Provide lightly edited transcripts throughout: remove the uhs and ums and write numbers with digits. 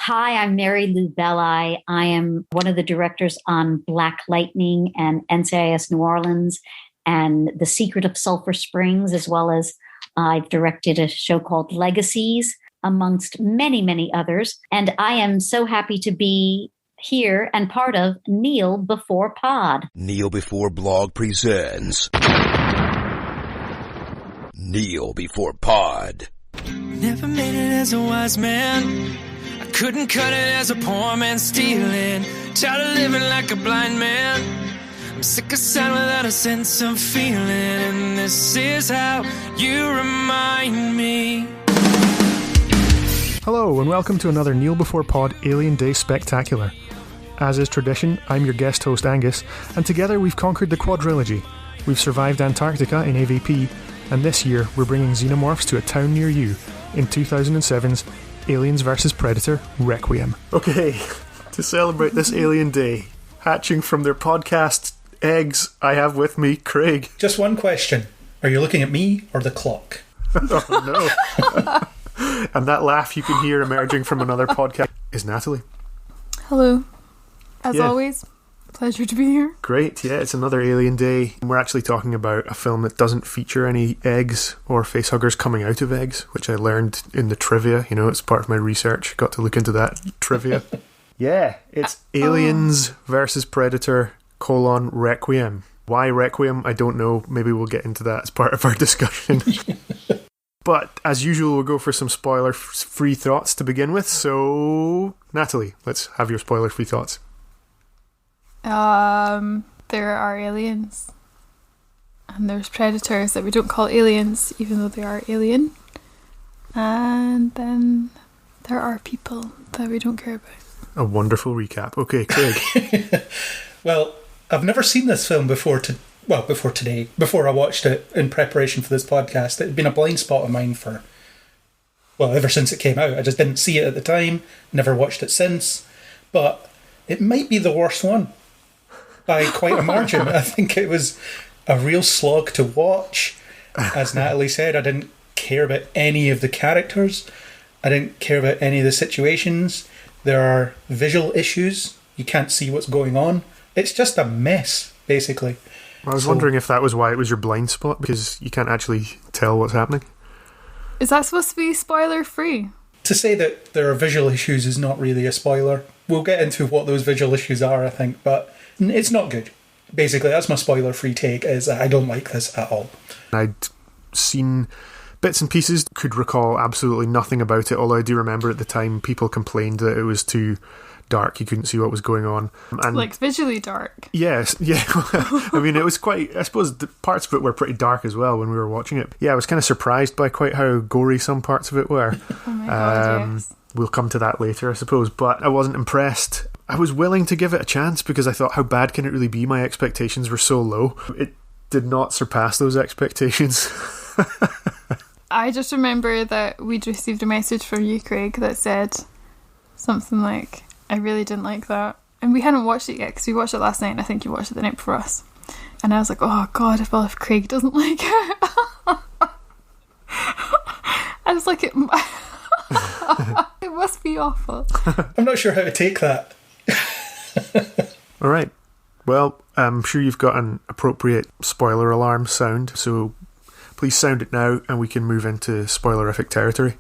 Hi, I'm Mary Lou Belli. I am one of the directors on Black Lightning and NCIS New Orleans and The Secret of Sulphur Springs, as well as I've directed a show called Legacies, amongst many, many others. And I am so happy to be here and part of Kneel Before Pod. Kneel Before Blog presents Kneel Before Pod. Never made it as a wise man. I couldn't cut it as a poor man stealing. Tired of living like a blind man. I'm sick of sound without a sense of feeling. And this is how you remind me. Hello and welcome to another Kneel Before Pod Alien Day Spectacular. As is tradition, I'm your guest host Angus, and together we've conquered the quadrilogy. We've survived Antarctica in AVP, and this year we're bringing xenomorphs to a town near you in 2007's Aliens vs Predator Requiem. Okay, to celebrate this Alien Day, hatching from their podcast eggs, I have with me Craig. Just one question. Are you looking at me or the clock? Oh no. And that laugh you can hear emerging from another podcast is Natalie. Hello. As always, pleasure to be here. Great, yeah, it's another Alien Day. We're actually talking about a film that doesn't feature any eggs or facehuggers coming out of eggs, which I learned in the trivia. You know, it's part of my research. Got to look into that trivia. Yeah, it's Aliens versus Predator, Requiem. Why Requiem? I don't know. Maybe we'll get into that as part of our discussion. But, as usual, we'll go for some spoiler-free thoughts to begin with. So, Natalie, let's have your spoiler-free thoughts. There are aliens. And there's predators that we don't call aliens, even though they are alien. And then there are people that we don't care about. A wonderful recap. Okay, Craig. Well, I've never seen this film before today, before I watched it in preparation for this podcast. It had been a blind spot of mine ever since it came out. I just didn't see it at the time, never watched it since. But it might be the worst one by quite a margin. I think it was a real slog to watch. As Natalie said, I didn't care about any of the characters. I didn't care about any of the situations. There are visual issues. You can't see what's going on. It's just a mess, basically. I was wondering if that was why it was your blind spot, because you can't actually tell what's happening. Is that supposed to be spoiler free? To say that there are visual issues is not really a spoiler. We'll get into what those visual issues are, I think, but it's not good. Basically, that's my spoiler free take, is that I don't like this at all. I'd seen bits and pieces, could recall absolutely nothing about it, although I do remember at the time people complained that it was too dark, you couldn't see what was going on. And like visually dark? Yes, yeah. I mean, it was quite, I suppose the parts of it were pretty dark as well when we were watching it. Yeah, I was kind of surprised by quite how gory some parts of it were. Oh my god, yes. We'll come to that later, I suppose, but I wasn't impressed. I was willing to give it a chance because I thought, how bad can it really be? My expectations were so low. It did not surpass those expectations. I just remember that we'd received a message from you, Craig, that said something like, I really didn't like that. And we hadn't watched it yet, because we watched it last night, and I think you watched it the night before us. And I was like, oh god, if Craig doesn't like it. I was like, it must be awful. I'm not sure how to take that. Alright. Well, I'm sure you've got an appropriate spoiler alarm sound, so please sound it now and we can move into spoilerific territory.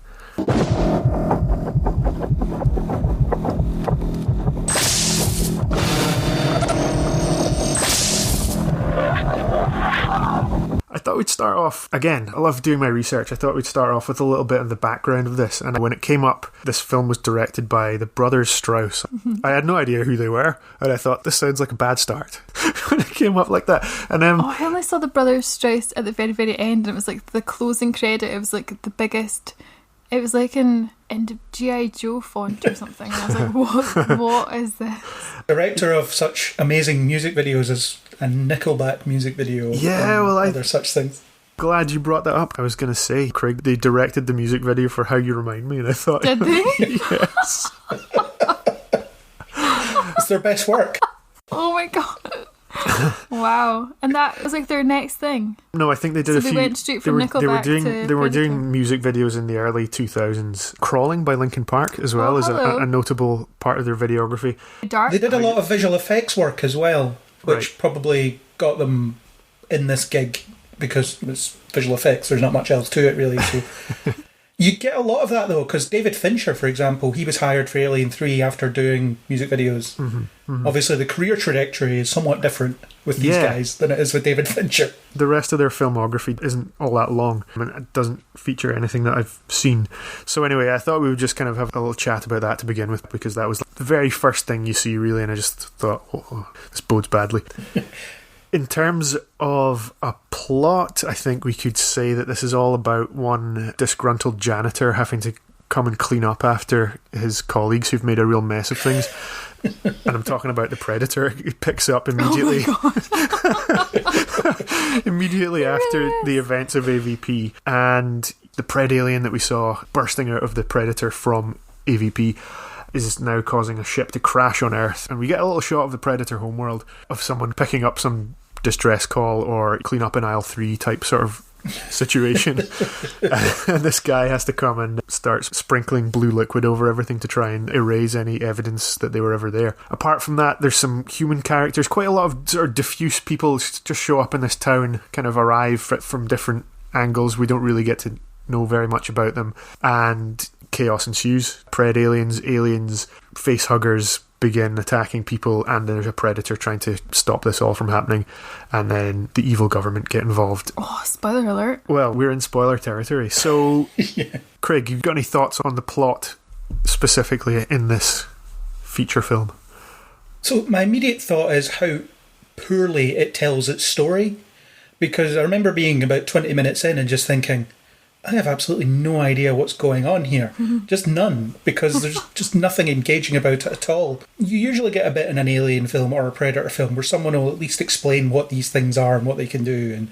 I thought we'd start off, again, I love doing my research, I thought we'd start off with a little bit of the background of this, and when it came up, this film was directed by the brothers Strauss. Mm-hmm. I had no idea who they were, and I thought, this sounds like a bad start, when it came up like that. And I only saw the brothers Strauss at the very, very end, and it was like the closing credit, it was like the biggest, it was like in the G.I. Joe font or something, and I was like, what is this? Director of such amazing music videos as a Nickelback music video. Yeah, well, other such things. Glad you brought that up. I was going to say, Craig, they directed the music video for How You Remind Me, and I thought... Did they? Yes. It's their best work. Oh my god. Wow. wow. And that was like their next thing. No, I think they did So they went straight from Nickelback to they were Predator. doing music videos in the early 2000s. Crawling by Linkin Park as well is hello. a notable part of their videography. Dark. They did a lot of visual effects work as well, which Right. probably got them in this gig because it's visual effects. There's not much else to it, really. So you get a lot of that, though, because David Fincher, for example, he was hired for Alien 3 after doing music videos. Obviously, the career trajectory is somewhat different with these guys than it is with David Fincher. The rest of their filmography isn't all that long. I mean, it doesn't feature anything that I've seen. So anyway, I thought we would just kind of have a little chat about that to begin with, because that was the very first thing you see, really, and I just thought, oh, this bodes badly. In terms of a plot, I think we could say that this is all about one disgruntled janitor having to come and clean up after his colleagues who've made a real mess of things. And I'm talking about the Predator. He picks up immediately. Immediately after the events of AVP, and the PredAlien that we saw bursting out of the Predator from AVP is now causing a ship to crash on Earth, and we get a little shot of the Predator homeworld of someone picking up some distress call or clean up in aisle 3 type sort of situation. And this guy has to come and start sprinkling blue liquid over everything to try and erase any evidence that they were ever there. Apart from that, there's some human characters. Quite a lot of sort of diffuse people just show up in this town, kind of arrive from different angles. We don't really get to know very much about them, and chaos ensues. PredAliens, aliens, facehuggers begin attacking people, and there's a predator trying to stop this all from happening, and then the evil government get involved. Oh, spoiler alert. Well, we're in spoiler territory, so Craig, you've got any thoughts on the plot specifically in this feature film? So my immediate thought is how poorly it tells its story, because I remember being about 20 minutes in and just thinking, I have absolutely no idea what's going on here. Just none, because there's just nothing engaging about it at all. You usually get a bit in an Alien film or a Predator film where someone will at least explain what these things are and what they can do and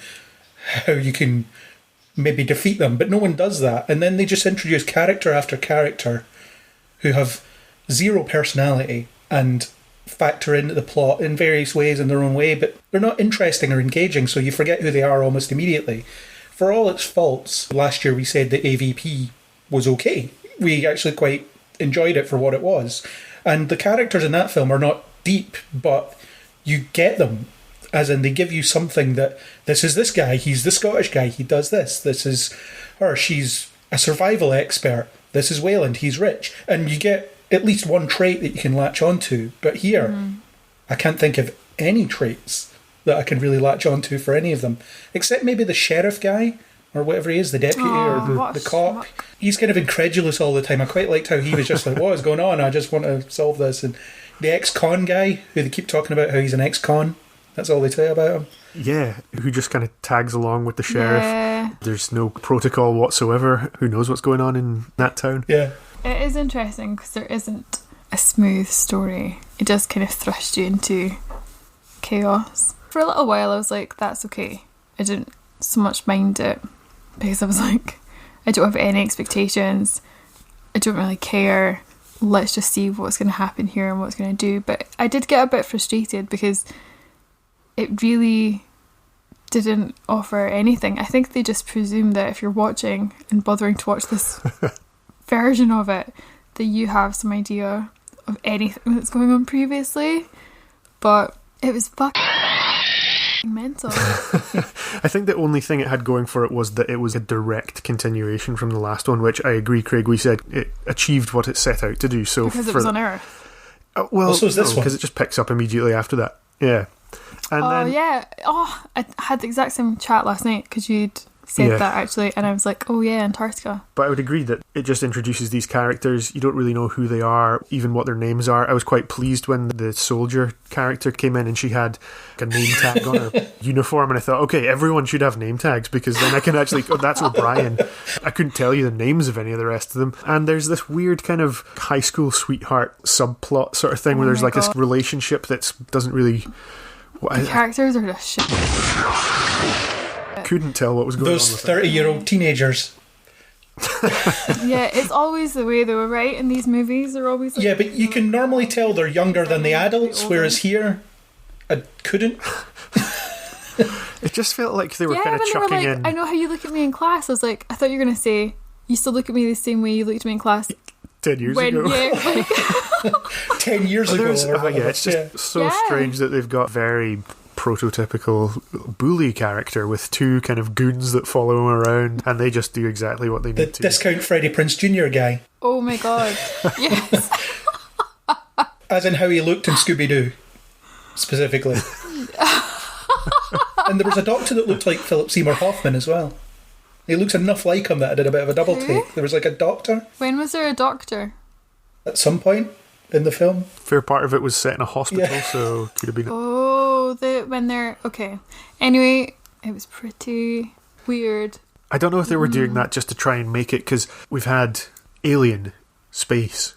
how you can maybe defeat them, but no one does that. And then they just introduce character after character who have zero personality and factor into the plot in various ways in their own way, but they're not interesting or engaging, so you forget who they are almost immediately. For all its faults, last year we said that AVP was okay. We actually quite enjoyed it for what it was. And the characters in that film are not deep, but you get them. As in, they give you something that, this is this guy, he's the Scottish guy, he does this. This is her, she's a survival expert. This is Wayland, he's rich. And you get at least one trait that you can latch onto. But here, I can't think of any traits that I can really latch onto for any of them, except maybe the sheriff guy, or whatever he is, the deputy or the cop. He's kind of incredulous all the time. I quite liked how he was just like, what is going on? I just want to solve this. And the ex-con guy, who they keep talking about how he's an ex-con, that's all they tell you about him. Yeah, who just kind of tags along with the sheriff. Yeah. There's no protocol whatsoever. Who knows what's going on in that town? Yeah. It is interesting because there isn't a smooth story. It does kind of thrust you into chaos. For a little while I was like, that's okay. I didn't so much mind it because I was like, I don't have any expectations. I don't really care. Let's just see what's going to happen here and what's going to do. But I did get a bit frustrated because it really didn't offer anything. I think they just presume that if you're watching and bothering to watch this version of it, that you have some idea of anything that's going on previously. But it was fucking mental. I think the only thing it had going for it was that it was a direct continuation from the last one, which I agree, Craig, we said it achieved what it set out to do. So Because it was on Earth. Well, so is this one. because it just picks up immediately after that. Yeah. And then, Yeah. Oh, I had the exact same chat last night because you'd said Yeah. that actually, and I was like, oh yeah, Antarctica. But I would agree that it just introduces these characters. You don't really know who they are, even what their names are. I was quite pleased when the soldier character came in and she had like a name tag on her uniform, and I thought, okay, everyone should have name tags because then I can actually, oh, that's O'Brien. I couldn't tell you the names of any of the rest of them. And there's this weird kind of high school sweetheart subplot sort of thing where there's like this relationship that doesn't really... The characters are just shit. Couldn't tell what was going Those on with it. 30-year-old teenagers. Yeah, it's always the way they were, right? In these movies, they're always like, Yeah, but you can normally tell they're younger than the adults, whereas here, I couldn't. It just felt like they were Yeah, kind of when they were chucking like, in. I know how you look at me in class. I was like, I thought you were going to say, you still look at me the same way you looked at me in class 10 years when, ago. yeah, like, 10 years ago. Or whatever. Yeah, it's just so strange that they've got very prototypical bully character with two kind of goons that follow him around, and they just do exactly what they The need to. discount Freddie Prinze Jr. guy. oh my god. Yes. As in how he looked in Scooby-Doo, specifically. And there was a doctor that looked like Philip Seymour Hoffman as well. He looks enough like him that I did a bit of a double Who? take. There was like a doctor When was there a doctor? at some point in the film. Fair part of it was set in a hospital, Yeah. so could have been. Oh, when they're... Okay. Anyway, it was pretty weird. I don't know if they were doing that just to try and make it, because we've had Alien, space,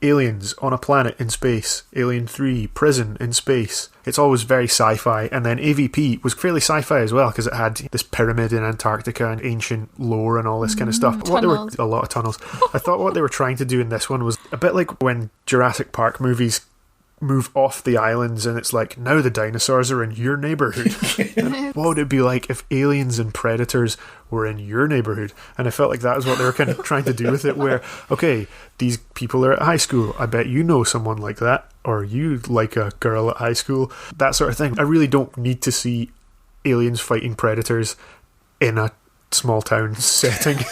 aliens on a planet in space, Alien 3, prison in space. It's always very sci-fi, and then AVP was fairly sci-fi as well, because it had this pyramid in Antarctica and ancient lore and all this kind of stuff. Tunnels. A lot of tunnels. I thought what they were trying to do in this one was a bit like when Jurassic Park movies move off the islands and it's like, now the dinosaurs are in your neighbourhood. What would it be like if aliens and predators were in your neighbourhood? And I felt like that was what they were kind of trying to do with it, where, okay, these people are at high school, I bet you know someone like that, or you like a girl at high school, that sort of thing. I really don't need to see aliens fighting predators in a small town setting.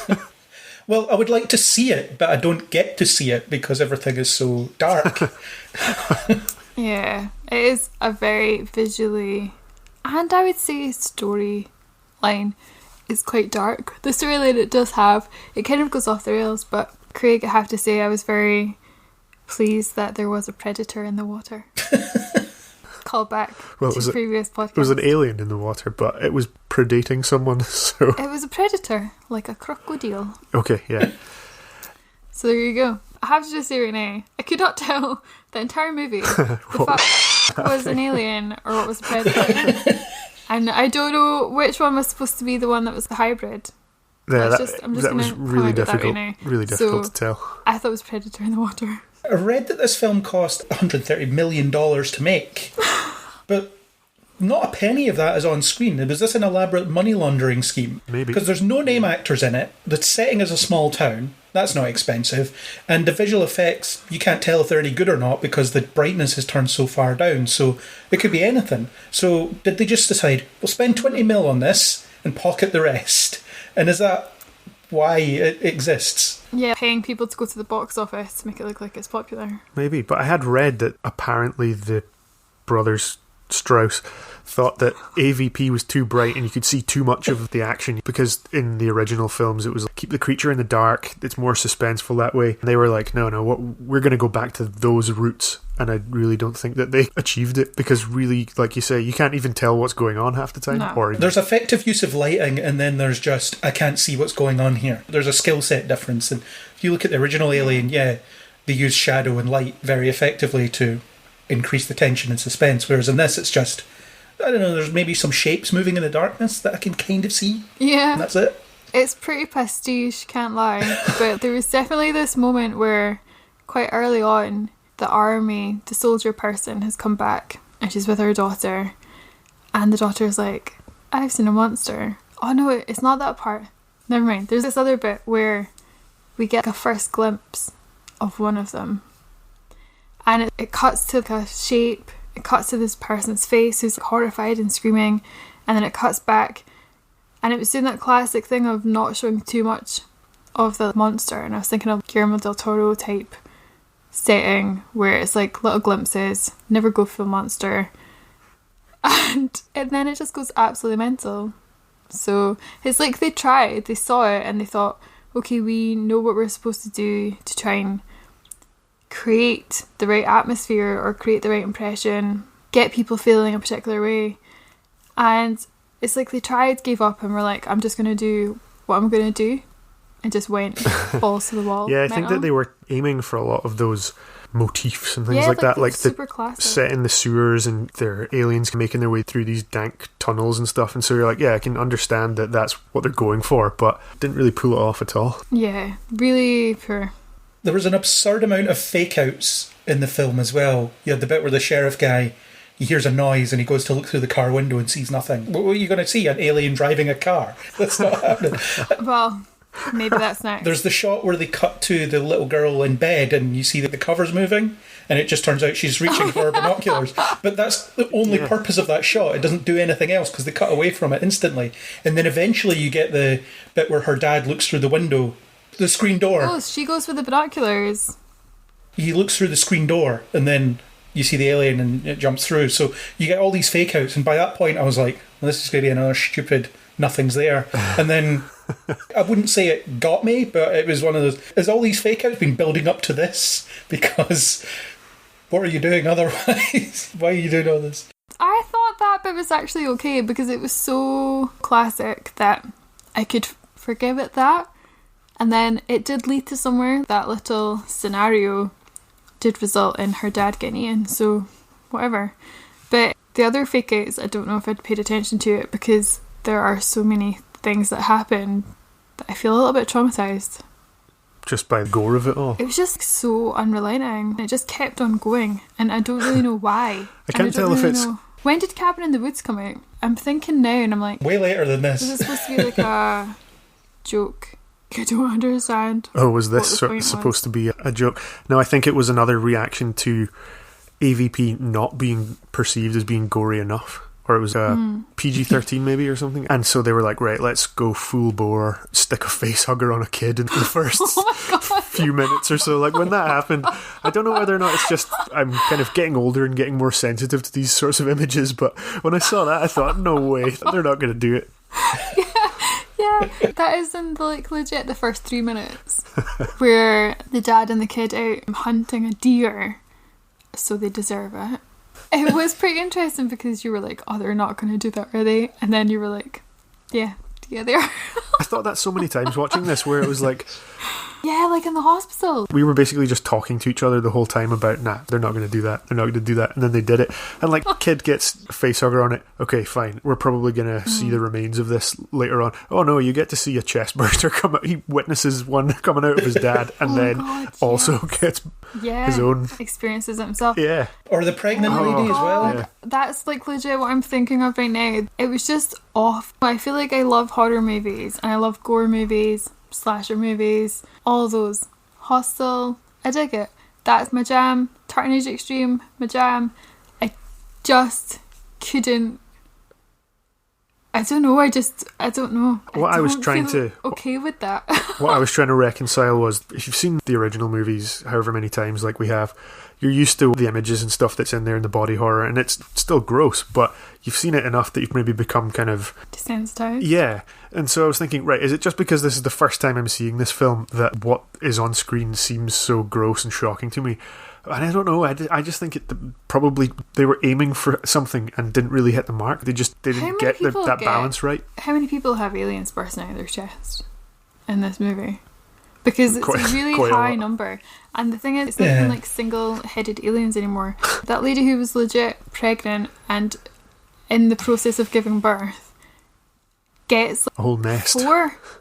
Well, I would like to see it, but I don't get to see it because everything is so dark. Yeah, it is a very visually, and I would say storyline is quite dark. The storyline it does have, it kind of goes off the rails, but Craig, I have to say, I was very pleased that there was a predator in the water. Call back to previous podcasts. It was an alien in the water, but it was predating someone, so... It was a predator, like a crocodile. Okay, yeah. So there you go. I have to just say right now, I could not tell the entire movie if that was an alien or what was a predator. And I don't know which one was supposed to be the one that was the hybrid. Yeah, I'm just that was gonna really comment that difficult. right now. Really difficult to tell. I thought it was predator in the water. I read that this film cost $130 million to make, but not a penny of that is on screen. Was this an elaborate money laundering scheme? Maybe. Because there's no name actors in it. The setting is a small town. That's not expensive. And the visual effects, you can't tell if they're any good or not because the brightness has turned so far down. So it could be anything. So did they just decide, we'll spend 20 mil on this and pocket the rest? And is that why it exists? Yeah, paying people to go to the box office to make it look like it's popular. Maybe, but I had read that apparently the brothers Strauss thought that AVP was too bright and you could see too much of the action, because in the original films it was like, keep the creature in the dark, it's more suspenseful that way. And they were like, no, we're going to go back to those roots. And I really don't think that they achieved it, because really, like you say, you can't even tell what's going on half the time. No. Or There's effective use of lighting, and then there's just, I can't see what's going on here. There's a skill set difference. And if you look at the original Alien, yeah, they use shadow and light very effectively to increase the tension and suspense, whereas in this it's just, I don't know, there's maybe some shapes moving in the darkness that I can kind of see. Yeah. And that's it. It's pretty pastiche, can't lie. But there was definitely this moment where, quite early on, the soldier person has come back and she's with her daughter, and the daughter's like, I've seen a monster. Oh no, it's not that part. Never mind. There's this other bit where we get a first glimpse of one of them. And it cuts to a shape, it cuts to this person's face who's horrified and screaming, and then it cuts back. And it was doing that classic thing of not showing too much of the monster. And I was thinking of Guillermo del Toro type setting where it's like little glimpses, never go full monster. And then it just goes absolutely mental. So it's like they saw it and they thought, okay, we know what we're supposed to do to try and create the right atmosphere or create the right impression, get people feeling a particular way. And it's like they tried, gave up, and were like, I'm just going to do what I'm going to do, and just went balls to the wall. Yeah, I think that they were aiming for a lot of those motifs and things Yeah, like that, like super the classic. set in the sewers and their aliens making their way through these dank tunnels and stuff. And so you're like, yeah, I can understand that that's what they're going for, but didn't really pull it off at all. Yeah, really poor. There was an absurd amount of fake outs in the film as well. You had the bit where the sheriff guy he hears a noise and he goes to look through the car window and sees nothing. What are you going to see? An alien driving a car? That's not happening. Well, maybe that's next. There's the shot where they cut to the little girl in bed and you see that the cover's moving, and it just turns out she's reaching for her binoculars. But that's the only purpose of that shot. It doesn't do anything else because they cut away from it instantly. And then eventually you get the bit where her dad looks through the window, the screen door. Oh, she goes with the binoculars. He looks through the screen door and then you see the alien and it jumps through. So you get all these fake outs, and by that point I was like, well, this is going to be another stupid nothing's there. And then I wouldn't say it got me, but it was one of those, has all these fake outs been building up to this? Because what are you doing otherwise? Why are you doing all this? I thought that bit was actually okay because it was so classic that I could forgive it that. And then it did lead to somewhere. That little scenario did result in her dad getting in, so whatever. But the other fake outs, I don't know if I'd paid attention to it because there are so many things that happen that I feel a little bit traumatised. Just by the gore of it all. It was just so unrelenting. It just kept on going, and I don't really know why. I can't tell if it's... When did Cabin in the Woods come out? I'm thinking now, and I'm like... Way later than this. Was it supposed to be like a joke? I don't understand. Oh, was this supposed to be a joke? No, I think it was another reaction to AVP not being perceived as being gory enough. Or it was PG-13 maybe or something. And so they were like, right, let's go full bore, stick a face hugger on a kid in the first few minutes or so. Like when that happened, I don't know whether or not it's just I'm kind of getting older and getting more sensitive to these sorts of images, but when I saw that I thought, no way, they're not going to do it. Yeah, that is in the, like, legit the first 3 minutes where the dad and the kid out hunting a deer, so they deserve it. It was pretty interesting because you were like, oh, they're not going to do that, are they? And then you were like, yeah, they are. I thought that so many times watching this where it was like... Yeah, like in the hospital. We were basically just talking to each other the whole time about, nah, they're not going to do that, they're not going to do that. And then they did it. And like, kid gets a face hugger on it. Okay, fine. We're probably going to see the remains of this later on. Oh no, you get to see a chest burster come out. He witnesses one coming out of his dad and also gets his own... experiences it himself. Yeah. Or the pregnant lady as well. Yeah. That's like legit what I'm thinking of right now. It was just off. I feel like I love horror movies and I love gore movies, slasher movies, all those. Hostel, I dig it. That's my jam. Tartanage Extreme, my jam. I just couldn't. I don't know. I don't know. What I was trying to okay with that. What I was trying to reconcile was, if you've seen the original movies however many times like we have, you're used to the images and stuff that's in there in the body horror, and it's still gross, but you've seen it enough that you've maybe become kind of desensitized. Yeah. And so I was thinking, right, is it just because this is the first time I'm seeing this film that what is on screen seems so gross and shocking to me? And I don't know, I just think probably they were aiming for something and didn't really hit the mark. They didn't get that balance right. How many people have aliens bursting out of their chest in this movie? Because it's a really high number. And the thing is, it's not even like single-headed aliens anymore. That lady who was legit pregnant and in the process of giving birth gets like a whole nest.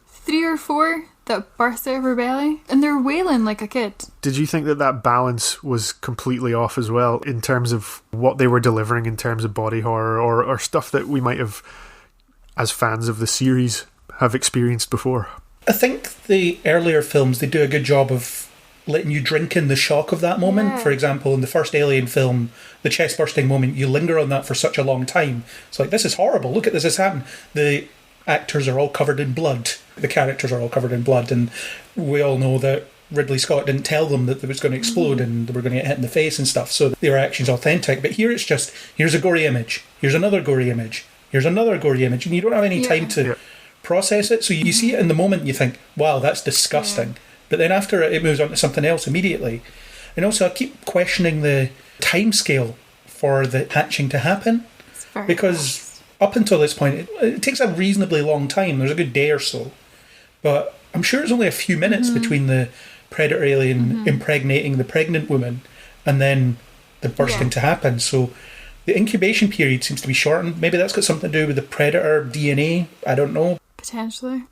3 or 4 that burst out of her belly, and they're wailing like a kid. Did you think that balance was completely off as well in terms of what they were delivering in terms of body horror or stuff that we might have, as fans of the series, have experienced before? I think the earlier films, they do a good job of letting you drink in the shock of that moment. Yeah. For example, in the first Alien film, the chest bursting moment, you linger on that for such a long time. It's like, this is horrible, look at this has happened. The actors are all covered in blood. The characters are all covered in blood, and we all know that Ridley Scott didn't tell them that it was going to explode and they were going to get hit in the face and stuff, so their action's authentic. But here it's just, here's a gory image, here's another gory image, here's another gory image, and you don't have any time to process it, so you see it in the moment and you think, wow, that's disgusting. But then after it moves on to something else immediately. And also I keep questioning the time scale for the hatching to happen, because up until this point it takes a reasonably long time. There's a good day or so, but I'm sure it's only a few minutes between the predator alien impregnating the pregnant woman and then the bursting to happen. So the incubation period seems to be shortened. Maybe that's got something to do with the predator DNA. I don't know. Potentially.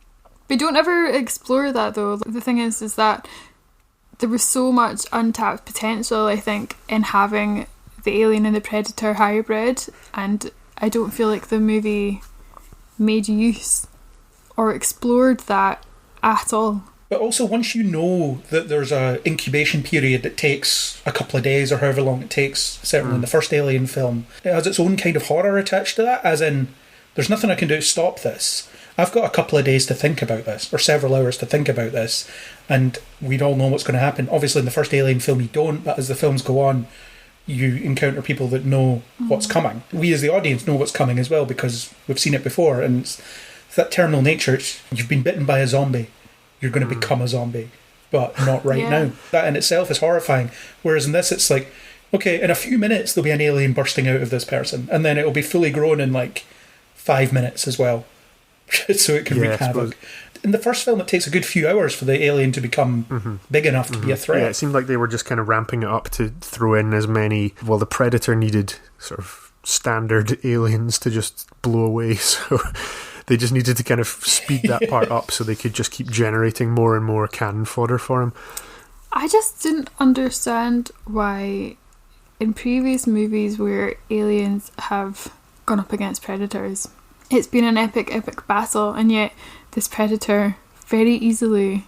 We don't ever explore that though. The thing is that there was so much untapped potential, I think, in having the Alien and the Predator hybrid, and I don't feel like the movie made use or explored that at all. But also, once you know that there's a incubation period that takes a couple of days or however long it takes, certainly in the first Alien film, it has its own kind of horror attached to that, as in, there's nothing I can do to stop this. I've got a couple of days to think about this, or several hours to think about this, and we all know what's going to happen. Obviously, in the first Alien film, you don't, but as the films go on, you encounter people that know what's coming. We, as the audience, know what's coming as well, because we've seen it before, and it's that terminal nature. You've been bitten by a zombie. You're going to become a zombie, but not right now. That in itself is horrifying. Whereas in this, it's like, okay, in a few minutes, there'll be an alien bursting out of this person, and then it'll be fully grown in like 5 minutes as well. So it can wreak havoc. In the first film, it takes a good few hours for the alien to become big enough to be a threat. Yeah, it seemed like they were just kind of ramping it up to throw in as many... Well, the Predator needed sort of standard aliens to just blow away, so... They just needed to kind of speed that part up so they could just keep generating more and more cannon fodder for him. I just didn't understand why in previous movies where aliens have gone up against predators, it's been an epic battle, and yet this predator very easily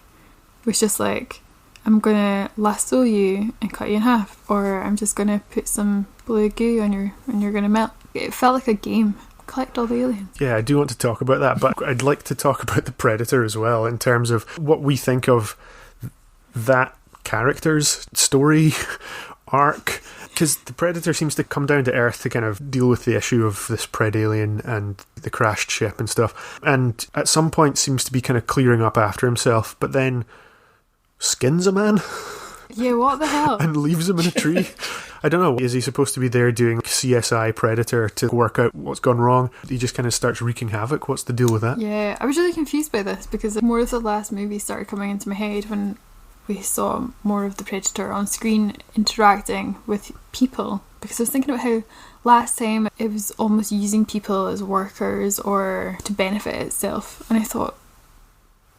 was just like, I'm gonna lasso you and cut you in half, or I'm just gonna put some blue goo on you and you're gonna melt. It felt like a game. Collect all the aliens. Yeah, I do want to talk about that, but I'd like to talk about the Predator as well, in terms of what we think of that character's story arc, because the Predator seems to come down to Earth to kind of deal with the issue of this PredAlien and the crashed ship and stuff, and at some point seems to be kind of clearing up after himself, but then skins a man. Yeah, what the hell? And leaves him in a tree. I don't know, is he supposed to be there doing CSI Predator to work out what's gone wrong? He just kind of starts wreaking havoc. What's the deal with that? Yeah, I was really confused by this, because more of the last movie started coming into my head when we saw more of the Predator on screen interacting with people, because I was thinking about how last time it was almost using people as workers or to benefit itself, and I thought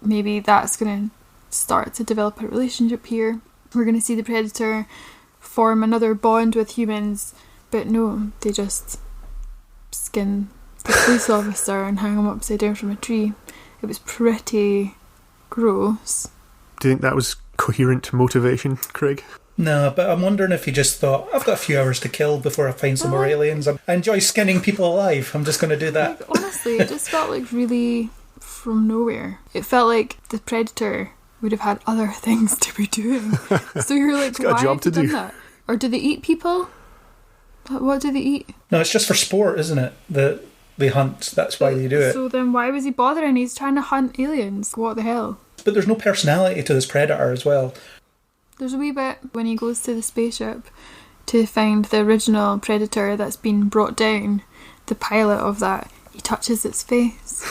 maybe that's going to start to develop a relationship here. We're going to see the Predator form another bond with humans, but no, they just skin the police officer and hang him upside down from a tree. It was pretty gross. Do you think that was coherent motivation, Craig? No, but I'm wondering if he just thought, I've got a few hours to kill before I find some more aliens. I enjoy skinning people alive. I'm just going to do that. Like, honestly, it just felt like really from nowhere. It felt like the Predator would have had other things to be doing. So you're like, got why a job have to you done do. that? Or do they eat people? What do they eat? No, it's just for sport, isn't it? That they hunt. That's why they do it. So then why was he bothering? He's trying to hunt aliens. What the hell? But there's no personality to this Predator as well. There's a wee bit when he goes to the spaceship to find the original Predator that's been brought down, the pilot of that, he touches its face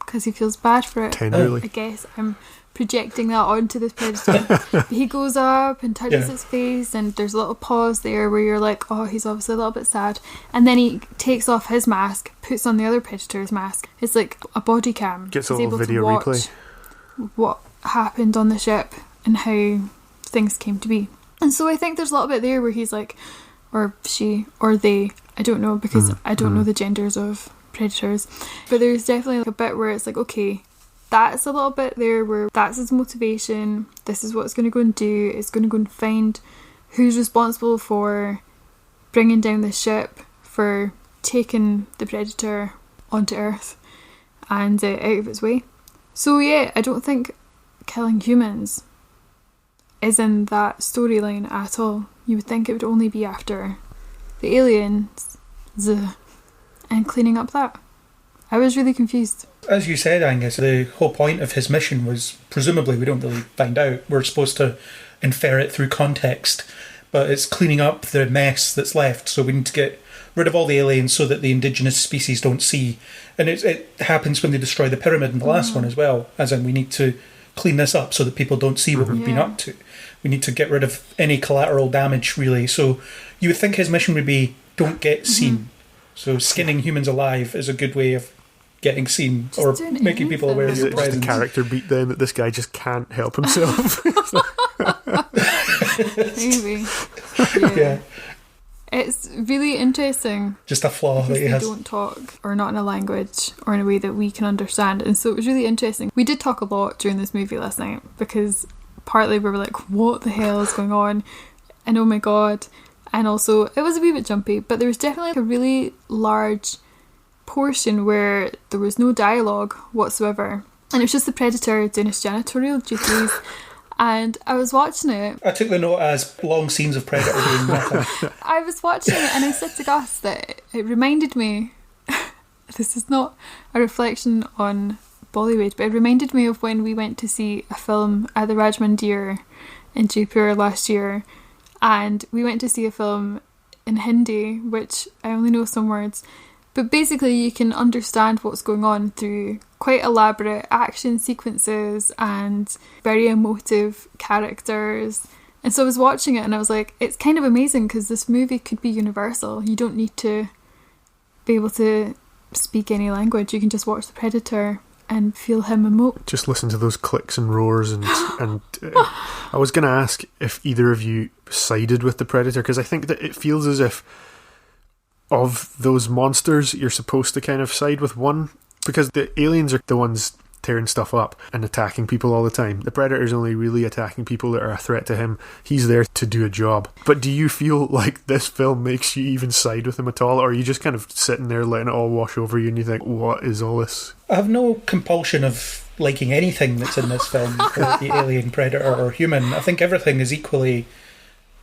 because he feels bad for it. Tenderly. I guess I'm projecting that onto this Predator. He goes up and touches its face, and there's a little pause there where you're like, oh, he's obviously a little bit sad, and then he takes off his mask, puts on the other Predator's mask. It's like a body cam. Gets a He's little able video to watch replay. what happened on the ship and how things came to be. And so I think there's a little bit there where he's like, or she, or they, I don't know, because I don't know the genders of predators, but there's definitely like a bit where it's like, okay, that's a little bit there where that's his motivation, this is what it's going to go and do, it's going to go and find who's responsible for bringing down the ship, for taking the Predator onto Earth and out of its way. So yeah, I don't think killing humans is in that storyline at all. You would think it would only be after the aliens and cleaning up that. I was really confused. As you said, Angus, the whole point of his mission was, presumably, we don't really find out, we're supposed to infer it through context, but it's cleaning up the mess that's left, so we need to get rid of all the aliens so that the indigenous species don't see. And it happens when they destroy the pyramid in the last one as well, as in we need to clean this up so that people don't see what we've been up to. We need to get rid of any collateral damage, really. So you would think his mission would be, don't get seen. So skinning humans alive is a good way of getting seen, just or making people aware of your presence. Just a character beat then that this guy just can't help himself. Maybe. Yeah. It's really interesting. Just a flaw that Because he they has. don't talk, or not in a language, or in a way that we can understand. And so it was really interesting. We did talk a lot during this movie last night, because partly we were like, what the hell is going on? And oh my god. And also, it was a wee bit jumpy, but there was definitely a really large portion where there was no dialogue whatsoever. And it was just the Predator doing his janitorial duties. And I was watching it. I took the note as long scenes of Predator doing nothing. I was watching it and I said to Gus that it reminded me, this is not a reflection on Bollywood, but it reminded me of when we went to see a film at the Raj Mandir in Jaipur last year, and we went to see a film in Hindi, which I only know some words, but basically you can understand what's going on through quite elaborate action sequences and very emotive characters. And so I was watching it and I was like, it's kind of amazing because this movie could be universal. You don't need to be able to speak any language. You can just watch The Predator and feel him emote. Just listen to those clicks and roars and I was going to ask if either of you sided with the Predator, because I think that it feels as if of those monsters you're supposed to kind of side with one, because the aliens are the ones tearing stuff up and attacking people all the time. The Predator's only really attacking people that are a threat to him. He's there to do a job. But do you feel like this film makes you even side with him at all, or are you just kind of sitting there letting it all wash over you and you think, what is all this? I have no compulsion of liking anything that's in this film, the alien, Predator or human. I think everything is equally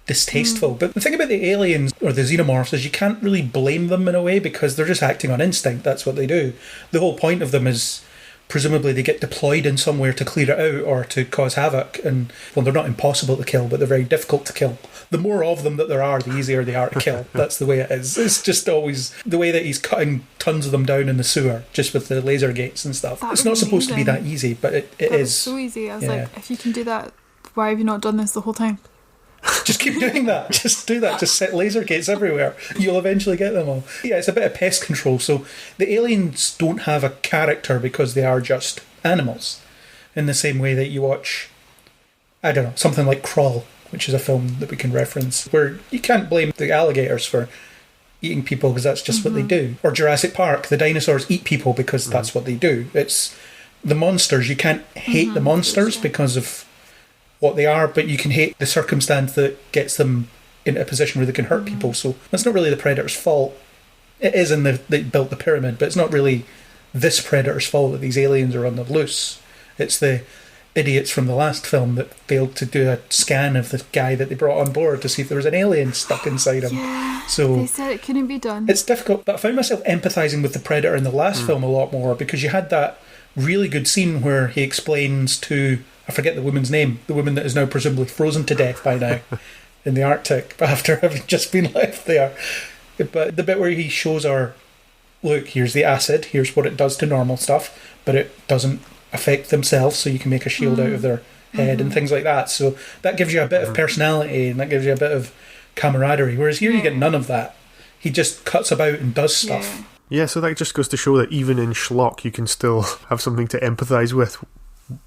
distasteful. But the thing about the aliens or the xenomorphs is you can't really blame them in a way, because they're just acting on instinct. That's what they do. The whole point of them is presumably they get deployed in somewhere to clear it out or to cause havoc, and well, they're not impossible to kill, but they're very difficult to kill. The more of them that there are, the easier they are to kill. That's the way it is. It's just always the way that he's cutting tons of them down in the sewer just with the laser gates and stuff. It's not supposed to be that easy, but it is so easy. I was like, if you can do that, why have you not done this the whole time? Just keep doing that. Just do that. Just set laser gates everywhere. You'll eventually get them all. Yeah, it's a bit of pest control. So the aliens don't have a character because they are just animals. In the same way that you watch, I don't know, something like Crawl, which is a film that we can reference, where you can't blame the alligators for eating people because that's just what they do. Or Jurassic Park, the dinosaurs eat people because that's what they do. It's the monsters. You can't hate the monsters because of what they are, but you can hate the circumstance that gets them in a position where they can hurt people. So it's not really the Predator's fault. It is in they built the pyramid, but it's not really this Predator's fault that these aliens are on the loose. It's the idiots from the last film that failed to do a scan of the guy that they brought on board to see if there was an alien stuck inside him. Yeah, so they said it couldn't be done. It's difficult, but I found myself empathising with the Predator in the last film a lot more, because you had that really good scene where he explains to, I forget the woman's name, the woman that is now presumably frozen to death by now in the Arctic after having just been left there. But the bit where he shows her, look, here's the acid, here's what it does to normal stuff, but it doesn't affect themselves, so you can make a shield out of their head and things like that. So that gives you a bit of personality and that gives you a bit of camaraderie, whereas here you get none of that. He just cuts about and does stuff. Yeah, so that just goes to show that even in schlock you can still have something to empathise with,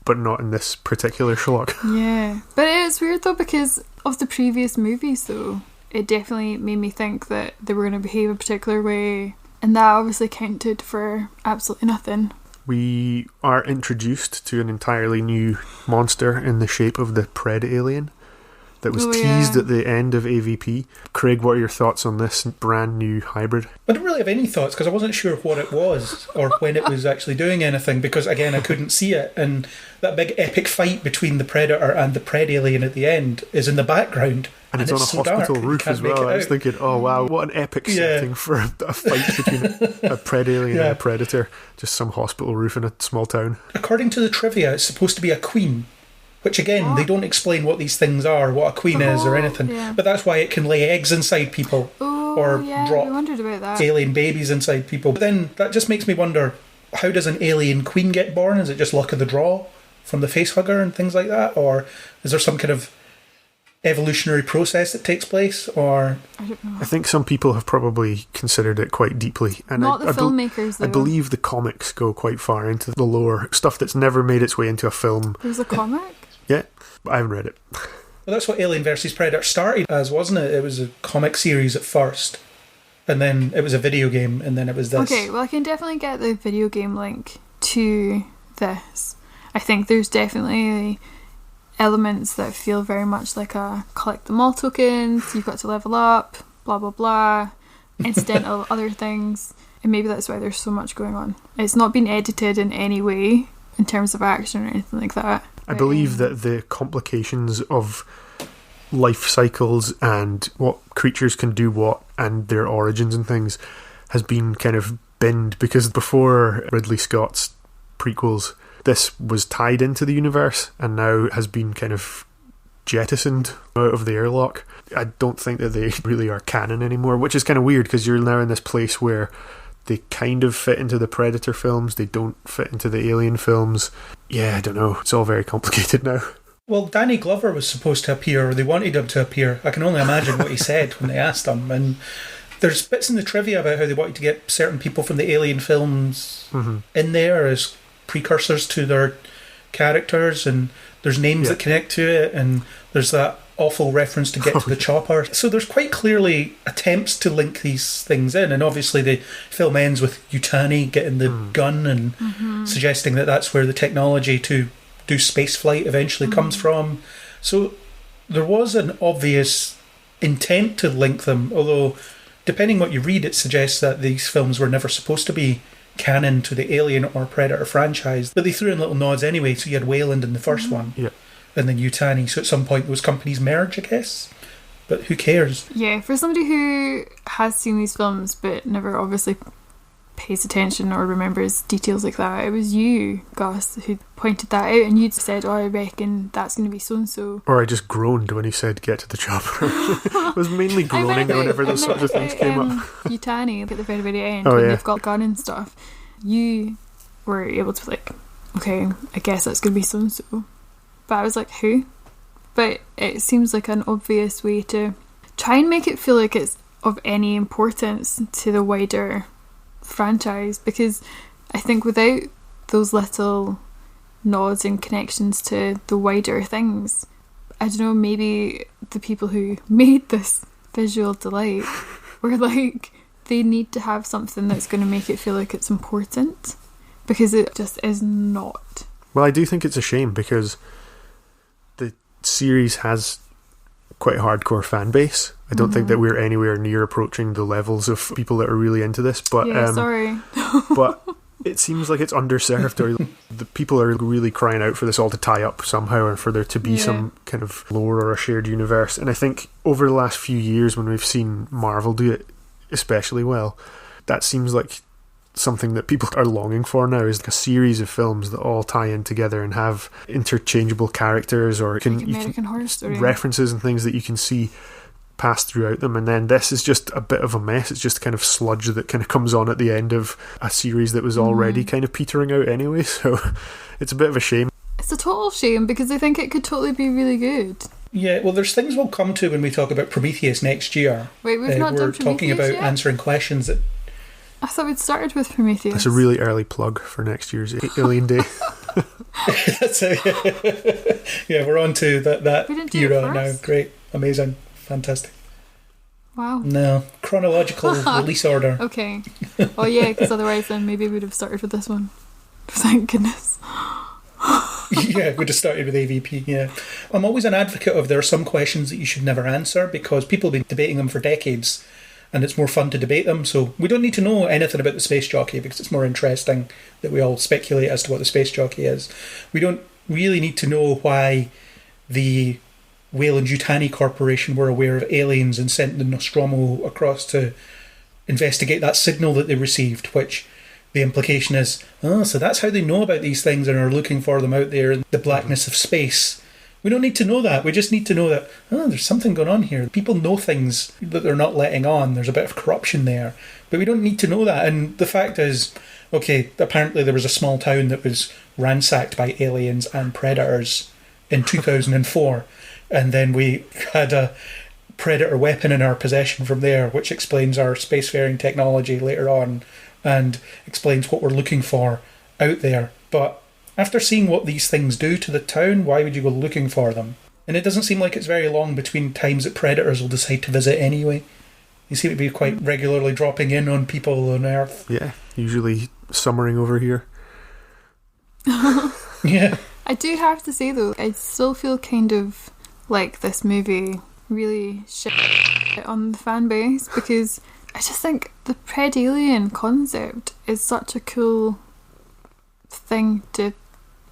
but not in this particular schlock. Yeah. But it's weird though, because of the previous movies though, it definitely made me think that they were going to behave a particular way, and that obviously counted for absolutely nothing. We are introduced to an entirely new monster in the shape of the PredAlien that was teased at the end of AVP. Craig, what are your thoughts on this brand new hybrid? I don't really have any thoughts because I wasn't sure what it was or when it was actually doing anything, because again I couldn't see it, and that big epic fight between the Predator and the PredAlien at the end is in the background. And it's on a so hospital dark, roof as well. I was thinking, oh wow, what an epic setting for a fight between a PredAlien and a Predator. Just some hospital roof in a small town. According to the trivia, it's supposed to be a queen, which again, they don't explain what these things are, what a queen is or anything. Yeah. But that's why it can lay eggs inside people or drop alien babies inside people. But then that just makes me wonder, how does an alien queen get born? Is it just luck of the draw from the facehugger and things like that? Or is there some kind of evolutionary process that takes place? Or I don't know. I think some people have probably considered it quite deeply, and not the filmmakers though. I believe the comics go quite far into the lore, stuff that's never made its way into a film. There's a comic? Yeah, I haven't read it. Well, that's what Alien versus Predator started as, wasn't it? It was a comic series at first, and then it was a video game, and then it was this. Okay, well, I can definitely get the video game link to this. I think there's definitely elements that feel very much like a collect them all tokens, you've got to level up, blah blah blah, incidental other things, and maybe that's why there's so much going on. It's not been edited in any way in terms of action or anything like that. I believe that the complications of life cycles and what creatures can do what and their origins and things has been kind of binned, because before Ridley Scott's prequels, this was tied into the universe and now has been kind of jettisoned out of the airlock. I don't think that they really are canon anymore, which is kind of weird because you're now in this place where they kind of fit into the Predator films, they don't fit into the Alien films. Yeah, I don't know. It's all very complicated now. Well, Danny Glover was supposed to appear, or they wanted him to appear. I can only imagine what he said when they asked him. And there's bits in the trivia about how they wanted to get certain people from the Alien films in there as precursors to their characters, and there's names that connect to it, and there's that awful reference to get to the chopper. So there's quite clearly attempts to link these things in, and obviously the film ends with Yutani getting the gun and suggesting that that's where the technology to do space flight eventually comes from. So there was an obvious intent to link them, although depending what you read, it suggests that these films were never supposed to be canon to the Alien or Predator franchise, but they threw in little nods anyway. So you had Wayland in the first one, and then Yutani. So at some point those companies merge, I guess, but who cares? Yeah, for somebody who has seen these films but never obviously pays attention or remembers details like that, it was you, Gus, who pointed that out, and you'd said, I reckon that's going to be so-and-so. Or I just groaned when he said get to the chopper. I was mainly groaning whenever those sort of things came up. Yutani, at the very, very end, when they've got gun and stuff, you were able to be like, okay, I guess that's going to be so-and-so. But I was like, who? But it seems like an obvious way to try and make it feel like it's of any importance to the wider franchise, because I think without those little nods and connections to the wider things, I don't know, maybe the people who made this visual delight were like, they need to have something that's going to make it feel like it's important, because it just is not. Well, I do think it's a shame because the series has quite a hardcore fan base. I don't think that we're anywhere near approaching the levels of people that are really into this, but sorry. But it seems like it's underserved, or the people are really crying out for this all to tie up somehow, and for there to be some kind of lore or a shared universe. And I think over the last few years, when we've seen Marvel do it especially well, that seems like something that people are longing for now, is like a series of films that all tie in together and have interchangeable characters, or like American Horror Story references and things that you can see pass throughout them. And then this is just a bit of a mess. It's just kind of sludge that kind of comes on at the end of a series that was already kind of petering out anyway, so it's a bit of a shame. It's a total shame, because I think it could totally be really good. Yeah, well, there's things we'll come to when we talk about Prometheus next year. Wait, we've not done Prometheus. We're talking about yet? answering questions that... I thought we'd started with Prometheus. That's a really early plug for next year's Alien Day. That's yeah, we're on to that era now. Great, amazing, fantastic. Wow. No, chronological release order. Okay. Oh yeah, because otherwise then maybe we'd have started with this one. Thank goodness. Yeah, we'd have started with AVP, yeah. I'm always an advocate of there are some questions that you should never answer, because people have been debating them for decades, and it's more fun to debate them. So we don't need to know anything about the space jockey, because it's more interesting that we all speculate as to what the space jockey is. We don't really need to know why the Weyland-Yutani Corporation were aware of aliens and sent the Nostromo across to investigate that signal that they received, which the implication is, so that's how they know about these things and are looking for them out there in the blackness of space. We don't need to know that. We just need to know that, there's something going on here. People know things that they're not letting on. There's a bit of corruption there. But we don't need to know that. And the fact is, okay, apparently there was a small town that was ransacked by aliens and predators in 2004. And then we had a predator weapon in our possession from there, which explains our spacefaring technology later on and explains what we're looking for out there. But after seeing what these things do to the town, why would you go looking for them? And it doesn't seem like it's very long between times that predators will decide to visit anyway. They seem to be quite regularly dropping in on people on Earth. Yeah, usually summering over here. Yeah. I do have to say though, I still feel kind of like this movie really shit on the fan base, because I just think the PredAlien concept is such a cool thing to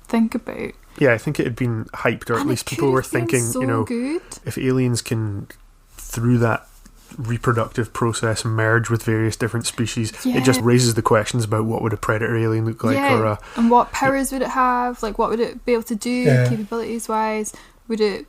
think about. Yeah, I think it had been hyped, or at least people were thinking, so good. if aliens can, through that reproductive process, merge with various different species, it just raises the questions about what would a predator alien look like, and what powers would it have, like what would it be able to do capabilities wise. Would it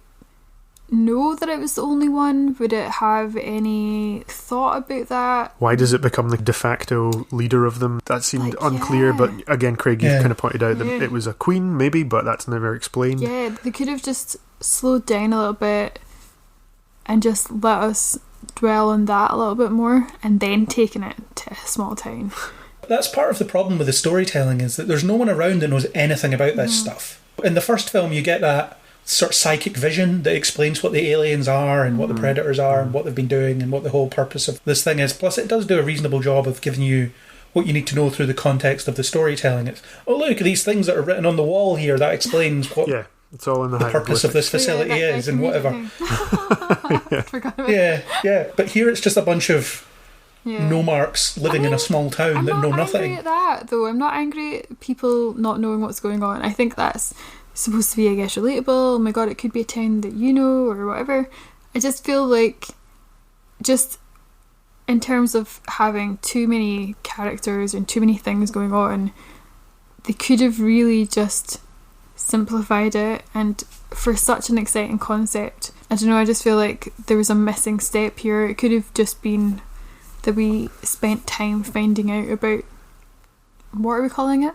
know that it was the only one? Would it have any thought about that? Why does it become the de facto leader of them? That seemed unclear, but again, Craig, you've kind of pointed out that it was a queen maybe, but that's never explained. Yeah, they could have just slowed down a little bit and just let us dwell on that a little bit more, and then taken it to a small town. That's part of the problem with the storytelling, is that there's no one around that knows anything about this stuff. In the first film, you get that sort of psychic vision that explains what the aliens are and what the predators are and what they've been doing and what the whole purpose of this thing is. Plus, it does do a reasonable job of giving you what you need to know through the context of the storytelling. It's, oh look, these things that are written on the wall here, that explains what it's all in the purpose of this facility is and whatever. But here it's just a bunch of no-marks living in a small town that know nothing. I'm not angry at that, though. I'm not angry at people not knowing what's going on. I think that's supposed to be, I guess, relatable. Oh my god, it could be a town that you know or whatever. I just feel like, just in terms of having too many characters and too many things going on, they could have really just simplified it. And for such an exciting concept, I don't know, I just feel like there was a missing step here. It could have just been that we spent time finding out about, what are we calling it?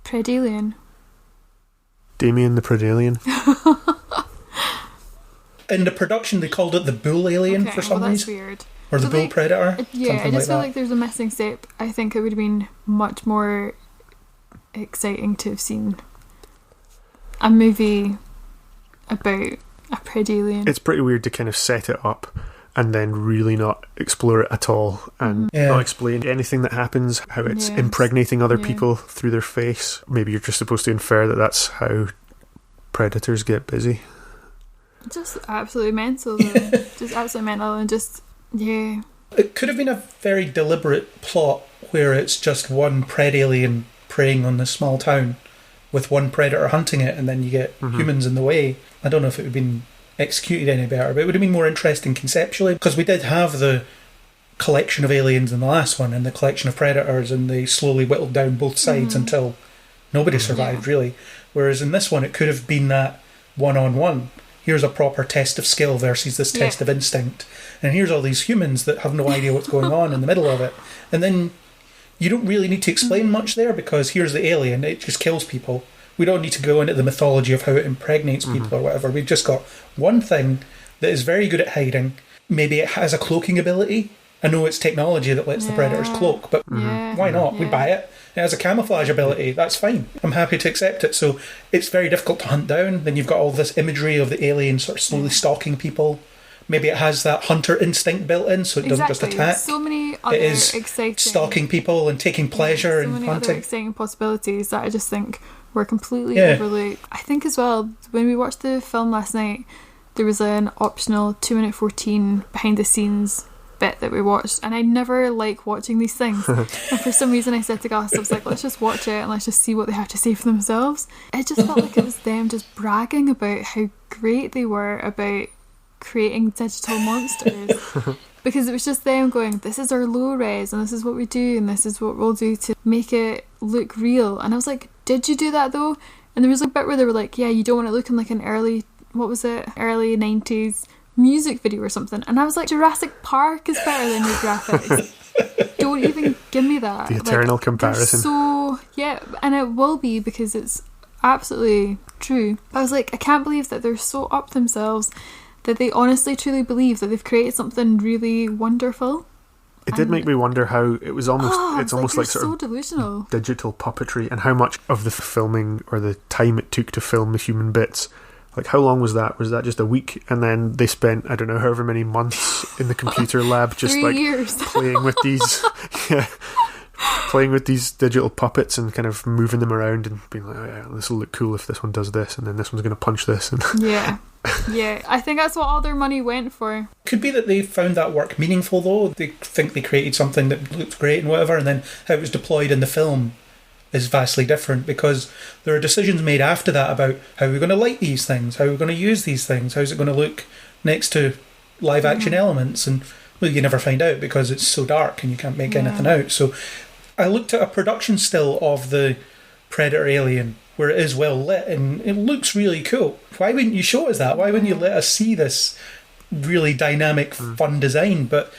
PredAlien. Damien the PredAlien. In the production, they called it the Bull Alien for some reason. Weird. Or the Bull Predator. Yeah, I just feel like there's a missing step. I think it would have been much more exciting to have seen a movie about a PredAlien. It's pretty weird to kind of set it up and then really not explore it at all, and not explain anything that happens, how it's impregnating other people through their face. Maybe you're just supposed to infer that that's how predators get busy. Just absolutely mental, though. Just absolutely mental, and just, It could have been a very deliberate plot where it's just one PredAlien preying on this small town with one predator hunting it, and then you get humans in the way. I don't know if it would have been executed any better, but it would have been more interesting conceptually, because we did have the collection of aliens in the last one and the collection of predators, and they slowly whittled down both sides until nobody survived really. Whereas in this one it could have been that one-on-one. Here's a proper test of skill versus this test of instinct, and here's all these humans that have no idea what's going on in the middle of it, and then you don't really need to explain much there, because here's the alien, it just kills people. We don't need to go into the mythology of how it impregnates people or whatever. We've just got one thing that is very good at hiding. Maybe it has a cloaking ability. I know it's technology that lets the predators cloak, but why not? We buy it. It has a camouflage ability. That's fine. I'm happy to accept it. So it's very difficult to hunt down. Then you've got all this imagery of the alien sort of slowly stalking people. Maybe it has that hunter instinct built in, so it doesn't just attack. So many other exciting, stalking people and taking pleasure in hunting. So many other exciting possibilities that I just think were completely overlooked. I think as well, when we watched the film last night, there was an optional 2-minute 14 behind the scenes bit that we watched, and I never like watching these things. And for some reason I said to Gus, I was like, let's just watch it and let's just see what they have to say for themselves. It just felt like it was them just bragging about how great they were about creating digital monsters. Because it was just them going, this is our low res and this is what we do and this is what we'll do to make it look real. And I was like, did you do that though? And there was a bit where they were like, yeah, you don't want it looking like an early 90s music video or something. And I was like, Jurassic Park is better than your graphics. Don't even give me that. The eternal comparison. So, yeah, and it will be, because it's absolutely true. I was like, I can't believe that they're so up themselves that they honestly truly believe that they've created something really wonderful. It did make me wonder how it was almost, it's almost like sort so of delusional digital puppetry, and how much of the filming or the time it took to film the human bits Like, how long was that? Was that just a week? And then they spent, I don't know, however many months in the computer lab just 3 like years. playing with these playing with these digital puppets and kind of moving them around and being like, oh yeah, this will look cool if this one does this, and then this one's going to punch this. And Yeah. I think that's what all their money went for. Could be that they found that work meaningful, though. They think they created something that looked great and whatever, and then how it was deployed in the film is vastly different, because there are decisions made after that about how we're going to light these things, how we're going to use these things, how's it going to look next to live action elements, and well, you never find out because it's so dark and you can't make anything out. So I looked at a production still of the PredAlien where it is well lit and it looks really cool. Why wouldn't you show us that? Why wouldn't you let us see this really dynamic, fun design? But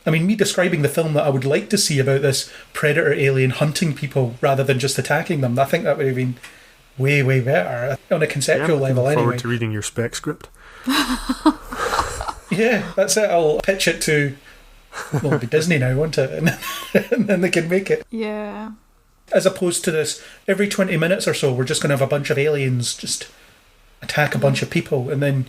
I mean, me describing the film that I would like to see about this PredAlien hunting people rather than just attacking them, I think that would have been way, way better on a conceptual level looking anyway. forward to reading your spec script. Yeah, that's it. I'll pitch it to, well, it'll be Disney now, won't it? And then they can make it. Yeah. As opposed to this, every 20 minutes or so, we're just going to have a bunch of aliens just attack a bunch of people. And then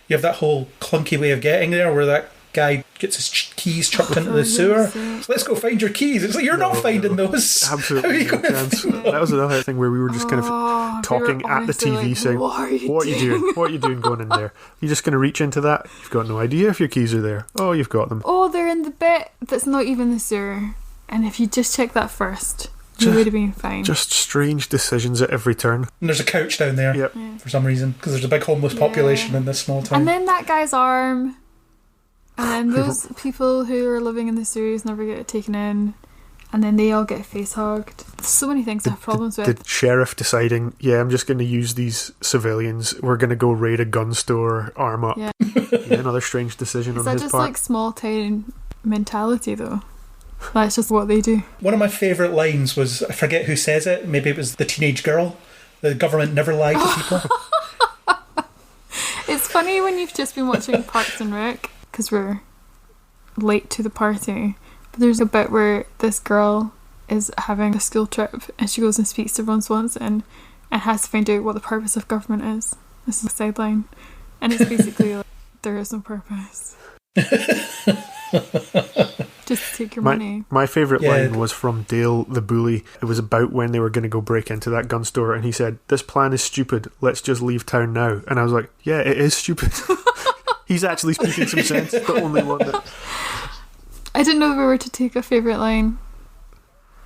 you have that whole clunky way of getting there where that guy gets his keys chucked into the sewer. So let's go find your keys. It's like, you're not finding those. Absolutely. How are you No going to chance. find That was another thing where we were just kind of We talking were at the honestly TV like, saying, what are you what are you doing? What are you doing going in there? You're just going to reach into that? You've got no idea if your keys are there. Oh, you've got them. Oh, they're in the bit that's not even the sewer. And if you just check that first, you would have been fine. Just strange decisions at every turn. And there's a couch down there Yep. for some reason, because there's a big homeless population in this small town. And then that guy's arm. And then those people who are living in the sewers never get taken in. And then they all get face hugged. So many things I have problems with. The sheriff deciding, yeah, I'm just going to use these civilians. We're going to go raid a gun store, arm up. Yeah. Another strange decision Is on that his just part. like small town mentality though? That's just what they do. One of my favourite lines was, I forget who says it, maybe it was the teenage girl, the government never lied to people. It's funny when you've just been watching Parks and Rec, because we're late to the party, but there's a bit where this girl is having a school trip and she goes and speaks to Ron Swanson and has to find out what the purpose of government is. This is a sideline, and it's basically like, there is no purpose. Just take your money. My favourite line was from Dale the bully. It was about when they were going to go break into that gun store, and he said, "This plan is stupid. Let's just leave town now." And I was like, yeah, it is stupid. He's actually speaking some sense. The only one that... I didn't know if we were to take a favourite line.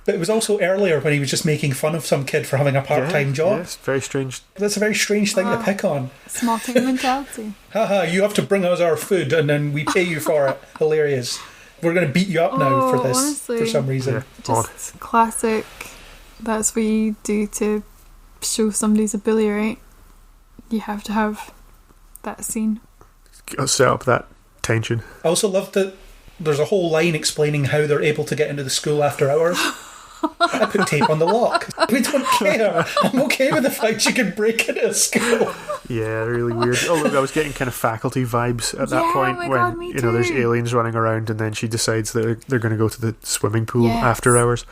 But it was also earlier when he was just making fun of some kid for having a part-time job. Yes, very strange. That's a very strange thing to pick on. Small town mentality. Haha, you have to bring us our food and then we pay you for it. Hilarious. We're going to beat you up now for this, honestly, for some reason. Yeah, Just classic. That's what you do to show somebody's a bully, right? You have to have that scene. Set up that tension. I also love that there's a whole line explaining how they're able to get into the school after hours. I put tape on the lock. We don't care. I'm okay with the fact you can break into a school. Yeah, really weird. Although I was getting kind of faculty vibes at that point my when God, me there's too. aliens running around, and then she decides that they're going to go to the swimming pool after hours.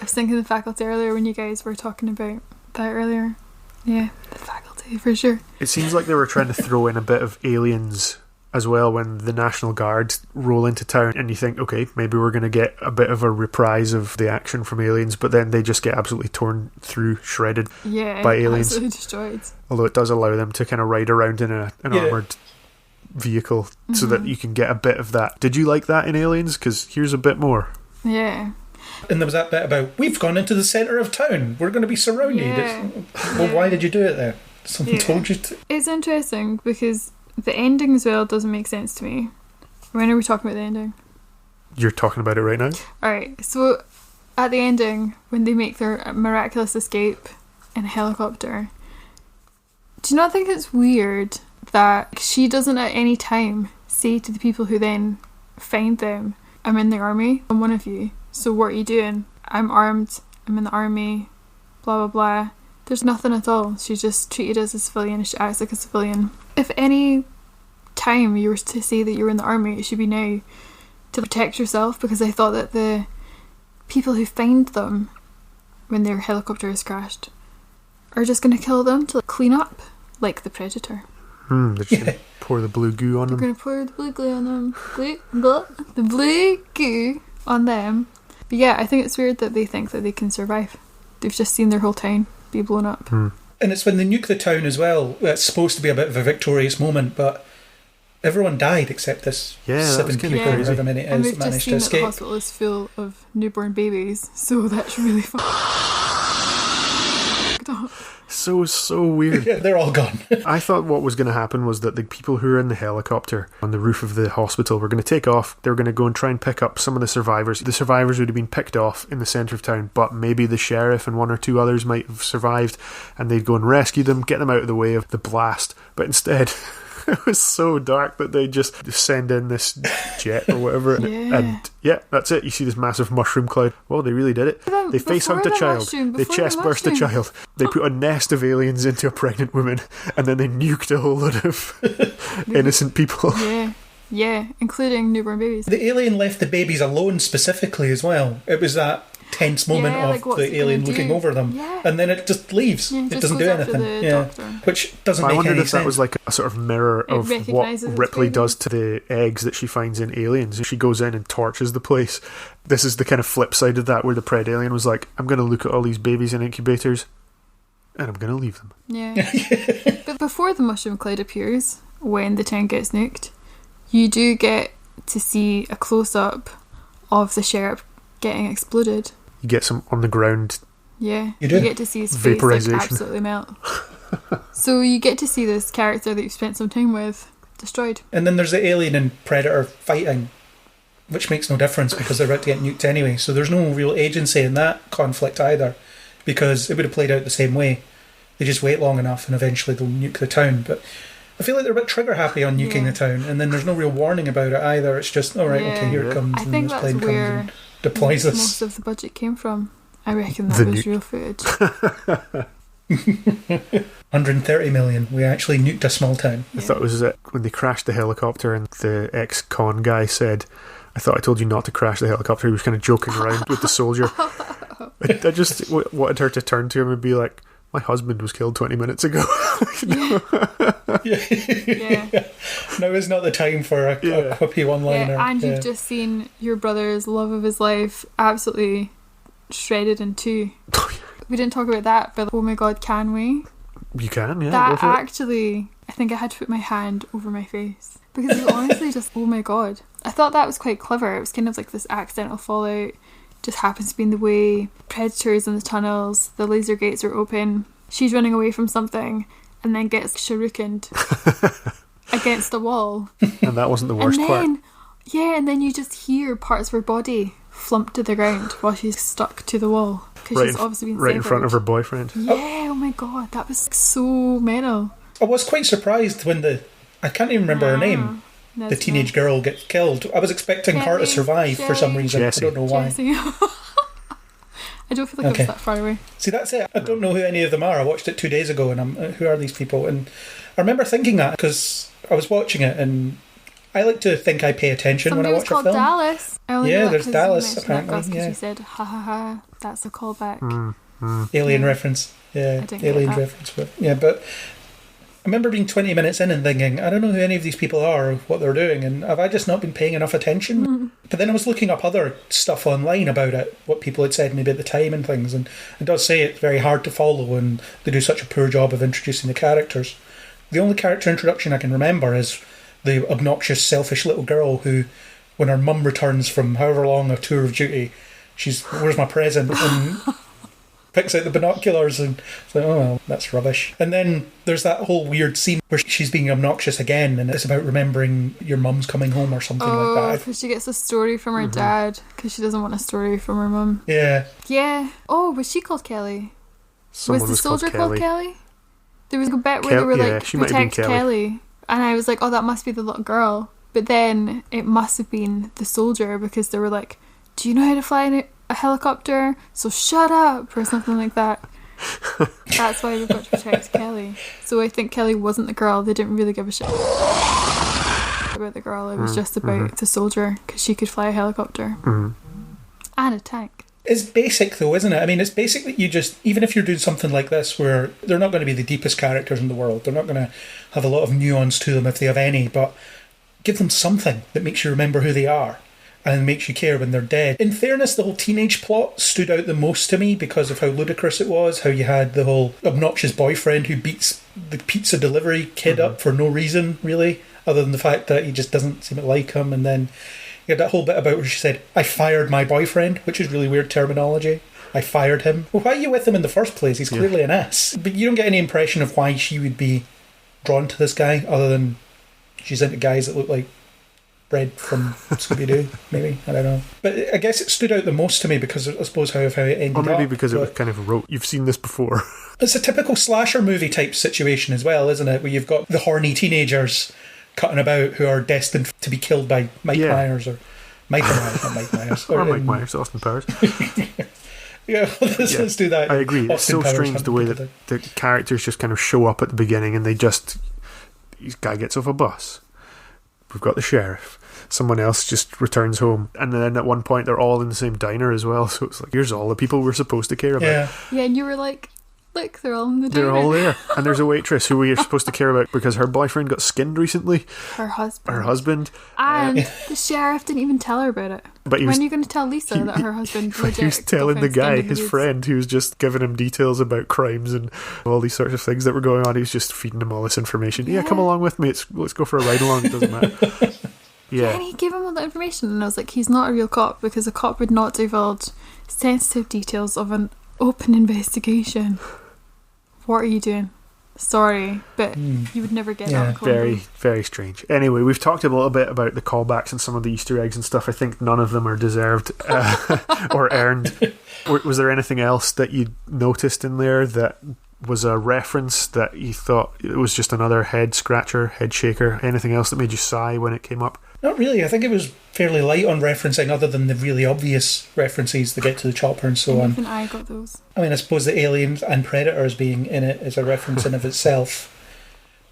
I was thinking of the faculty earlier when you guys were talking about that earlier. Yeah, the faculty for sure. It seems like they were trying to throw in a bit of aliens as well when the National Guard roll into town, and you think, okay, maybe we're going to get a bit of a reprise of the action from Aliens, but then they just get absolutely torn through, shredded by aliens. Absolutely destroyed. Although it does allow them to kind of ride around in an armoured vehicle so that you can get a bit of that. Did you like that in Aliens? Because here's a bit more. Yeah. And there was that bit about, we've gone into the centre of town. We're going to be surrounded. Yeah. Well, why did you do it there? Someone told you to. It's interesting because the ending as well doesn't make sense to me. When are we talking about the ending? You're talking about it right now? Alright, so at the ending, when they make their miraculous escape in a helicopter, do you not think it's weird that she doesn't at any time say to the people who then find them, I'm in the army, I'm one of you, so what are you doing? I'm armed, I'm in the army, blah blah blah. There's nothing at all. She's just treated as a civilian, she acts like a civilian. If any time you were to say that you were in the army, it should be now to protect yourself, because I thought that the people who find them when their helicopter is crashed are just going to kill them to clean up, like the Predator. They're just going to pour the blue goo on They're them. going to pour the blue glue on them. The blue goo on them. But yeah, I think it's weird that they think that they can survive. They've just seen their whole town be blown up. And it's when they nuke the town as well. It's supposed to be a bit of a victorious moment, but everyone died except this 7 people, however many it and is, we've that managed just to seen that the escape. hospital is full of newborn babies, so that's really fucked up. So weird. Yeah, they're all gone. I thought what was going to happen was that the people who were in the helicopter on the roof of the hospital were going to take off. They were going to go and try and pick up some of the survivors. The survivors would have been picked off in the centre of town, but maybe the sheriff and 1 or 2 others might have survived, and they'd go and rescue them, get them out of the way of the blast. But instead, it was so dark that they just send in this jet or whatever, and that's it. You see this massive mushroom cloud. Well, they really did it. They face-hugged a child. They chest-burst a child. They put a nest of aliens into a pregnant woman, and then they nuked a whole lot of innocent people. Yeah, including newborn babies. The alien left the babies alone specifically as well. It was that tense moment of the alien looking over them, and then it just leaves. It doesn't do anything. Which doesn't make any sense. I wondered if that was like a sort of mirror of what Ripley does to the eggs that she finds in aliens. She goes in and torches the place. This is the kind of flip side of that, where the PredAlien was like, I'm going to look at all these babies in incubators and I'm going to leave them. But before the mushroom cloud appears, when the town gets nuked, you do get to see a close-up of the sheriff getting exploded. You get some on the ground. Yeah, you do. You get to see his face like absolutely melt. So you get to see this character that you've spent some time with destroyed. And then there's the alien and Predator fighting, which makes no difference because they're about to get nuked anyway. So there's no real agency in that conflict either, because it would have played out the same way. They just wait long enough and eventually they'll nuke the town. But I feel like they're a bit trigger happy on nuking the town, and then there's no real warning about it either. It's just, alright, okay, here it comes. I think that's plane where comes and deploys us. Most of the budget came from. I reckon that was real footage. 130 million. We actually nuked a small town. I thought it was when they crashed the helicopter and the ex-con guy said, I thought I told you not to crash the helicopter. He was kind of joking around with the soldier. I just wanted her to turn to him and be like, my husband was killed 20 minutes ago. Now is not the time for a quippy one-liner. And you've just seen your brother's love of his life absolutely shredded in two. We didn't talk about that, but oh my god, can we? You can, yeah. That actually, I think I had to put my hand over my face. Because it was honestly just, oh my god. I thought that was quite clever. It was kind of like this accidental fallout. Just happens to be in the way. Predators in the tunnels. The laser gates are open. She's running away from something and then gets shurikened against a wall. And that wasn't the worst part. Yeah, and then you just hear parts of her body flump to the ground while she's stuck to the wall. Because she's obviously been right in front of her boyfriend. Yeah, oh my god, that was so mental. I was quite surprised when I can't even remember her name. The teenage girl gets killed. I was expecting her to survive for some reason. Jessie. I don't know why. I don't feel like I was that far away. See, that's it. I don't know who any of them are. I watched it 2 days ago, and who are these people? And I remember thinking that because I was watching it, and I like to think I pay attention when I watch a film. Dallas. There's Dallas apparently. Yeah, she said, "Ha ha ha." That's a callback. Alien reference. Yeah, alien reference. But I remember being 20 minutes in and thinking, I don't know who any of these people are or what they're doing, and have I just not been paying enough attention? But then I was looking up other stuff online about it, what people had said maybe at the time and things, and it does say it's very hard to follow and they do such a poor job of introducing the characters. The only character introduction I can remember is the obnoxious, selfish little girl who, when her mum returns from however long a tour of duty, she's, where's my present? And picks out the binoculars and it's like, oh well, that's rubbish. And then there's that whole weird scene where she's being obnoxious again, and it's about remembering your mum's coming home or something like that. Because she gets a story from her dad because she doesn't want a story from her mum. Yeah. Oh, was she called Kelly? Someone was the soldier called Kelly? There was a bit where they were like, protect Kelly. And I was like, oh, that must be the little girl. But then it must have been the soldier, because they were like, do you know how to fly a helicopter? So shut up, or something like that. That's why they've got to protect Kelly. So I think Kelly wasn't the girl. They didn't really give a shit about the girl. It was just about the soldier, because she could fly a helicopter and a tank. It's basic though, isn't it? I mean, it's basically you just, even if you're doing something like this where they're not going to be the deepest characters in the world, they're not going to have a lot of nuance to them if they have any, but give them something that makes you remember who they are and makes you care when they're dead. In fairness, the whole teenage plot stood out the most to me because of how ludicrous it was, how you had the whole obnoxious boyfriend who beats the pizza delivery kid up for no reason, really, other than the fact that he just doesn't seem to like him. And then you had that whole bit about where she said, I fired my boyfriend, which is really weird terminology. I fired him. Well, why are you with him in the first place? He's clearly an ass. But you don't get any impression of why she would be drawn to this guy, other than she's into guys that look like Bread from Scooby-Doo, maybe. I don't know. But I guess it stood out the most to me because I suppose how it ended up. Or maybe because it was kind of rote. You've seen this before. It's a typical slasher movie type situation as well, isn't it? Where you've got the horny teenagers cutting about who are destined to be killed by Mike Myers or Michael Myers, not Mike Myers. Or Mike Myers, Austin Powers. Let's do that. I agree. It's so strange the way that the characters just kind of show up at the beginning and this guy gets off a bus. We've got the sheriff. Someone else just returns home. And then at one point they're all in the same diner as well. So it's like, here's all the people we're supposed to care about. Yeah, and you were like, look, they're all in the diner. They're all there. And there's a waitress who we are supposed to care about because her boyfriend got skinned recently. Her husband. Uh, And the sheriff didn't even tell her about it. But when are you going to tell Lisa that her husband legit he was telling the guy, his woods? friend, who was just giving him details about crimes and all these sorts of things that were going on. He was just feeding him all this information. Yeah, come along with me. Let's go for a ride along. It doesn't matter. Yeah. And he gave him all that information, and I was like, he's not a real cop because a cop would not divulge sensitive details of an open investigation. What are you doing? Sorry, but you would never get that. Very, very strange. Anyway, we've talked a little bit about the callbacks and some of the Easter eggs and stuff. I think none of them are deserved or earned. Was there anything else that you noticed in there that was a reference that you thought it was just another head scratcher, head shaker? Anything else that made you sigh when it came up? Not really. I think it was fairly light on referencing, other than the really obvious references that get to the chopper and so on. Even I got those. I mean, I suppose the aliens and predators being in it is a reference in of itself.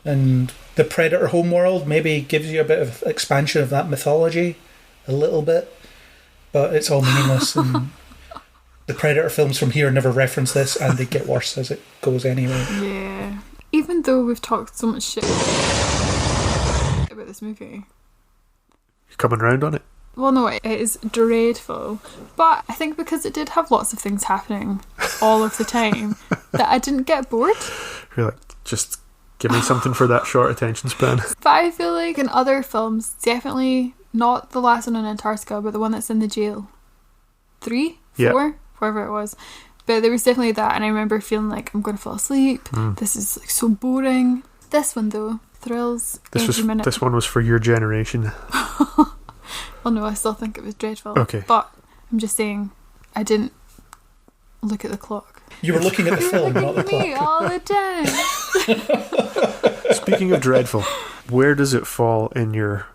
And the Predator homeworld maybe gives you a bit of expansion of that mythology, a little bit, but it's all meaningless. And the Predator films from here never reference this, and they get worse as it goes anyway. Yeah. Even though we've talked so much shit about this movie. You're coming round on it? Well, no, it is dreadful. But I think because it did have lots of things happening all of the time, that I didn't get bored. You're like, just give me something for that short attention span. But I feel like in other films, definitely not the last one in Antarctica, but the one that's in the jail. 3? 4? Wherever it was. But there was definitely that, and I remember feeling like I'm going to fall asleep. This is like so boring. This one though, thrills every minute. This one was for your generation. Well, no, I still think it was dreadful. Okay. But I'm just saying, I didn't look at the clock. You were looking at the film, not the clock. Me all the time. Speaking of dreadful, where does it fall in your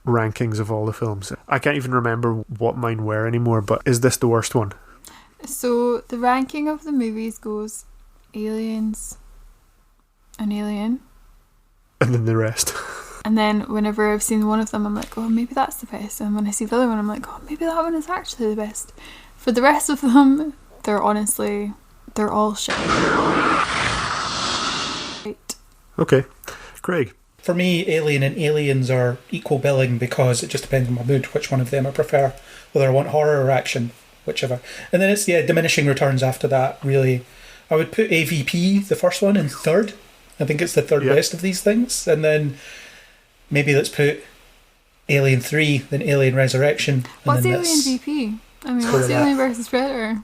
rankings of all the films? I can't even remember what mine were anymore, but is this the worst one? So the ranking of the movies goes Aliens, An Alien, and then the rest. And then whenever I've seen one of them, I'm like, oh, maybe that's the best. And when I see the other one, I'm like, oh, maybe that one is actually the best. For the rest of them, they're all shit. Right. Okay. Craig. For me, Alien and Aliens are equal billing because it just depends on my mood, which one of them I prefer, whether I want horror or action, whichever. And then it's, diminishing returns after that, really. I would put AVP, the first one, in third. I think it's the third best of these things. And then maybe let's put Alien 3, then Alien Resurrection. What's Alien VP? I mean, what's Alien versus Predator?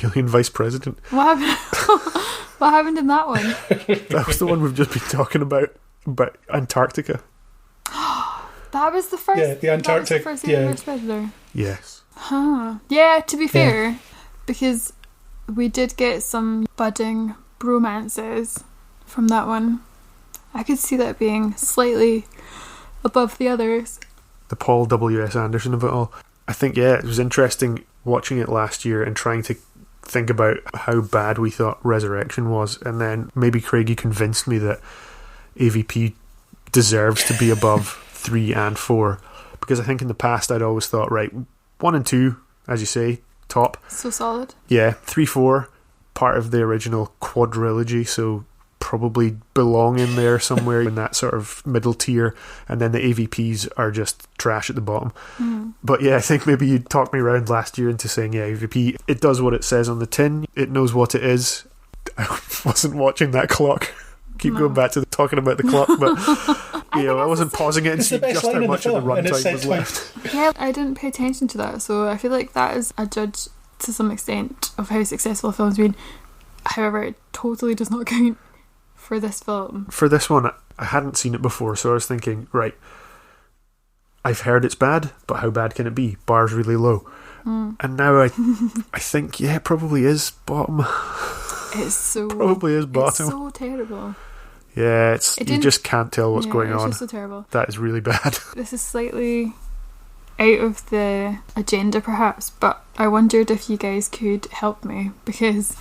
Alien Vice President. What happened? What happened in that one? That was the one we've just been talking about Antarctica. That was the first. Yeah, the Antarctic. That was the first Alien versus Predator. Yes. Huh. Yeah. To be fair, because we did get some budding bromances from that one. I could see that being slightly above the others. The Paul W.S. Anderson of it all. I think, it was interesting watching it last year and trying to think about how bad we thought Resurrection was, and then maybe Craigie convinced me that AVP deserves to be above 3 and 4, because I think in the past I'd always thought, right, 1 and 2, as you say, top. So solid. Yeah, 3, 4, part of the original quadrilogy, so probably belong in there somewhere in that sort of middle tier, and then the AVPs are just trash at the bottom. But yeah, I think maybe you talked me around last year into saying, yeah, AVP, it does what it says on the tin, it knows what it is. I wasn't watching that clock. Keep going back to talking about the clock, but I wasn't pausing it and seeing just how much of the runtime was left. Yeah, I didn't pay attention to that, so I feel like that is a judge to some extent of how successful a film's been. However, it totally does not count for this film. For this one, I hadn't seen it before, so I was thinking, right, I've heard it's bad, but how bad can it be? Bar's really low. And now I think, yeah, it probably is bottom. Probably is bottom. It's so terrible. Yeah, you just can't tell what's going on. It's just so terrible. That is really bad. This is slightly out of the agenda, perhaps, but I wondered if you guys could help me, because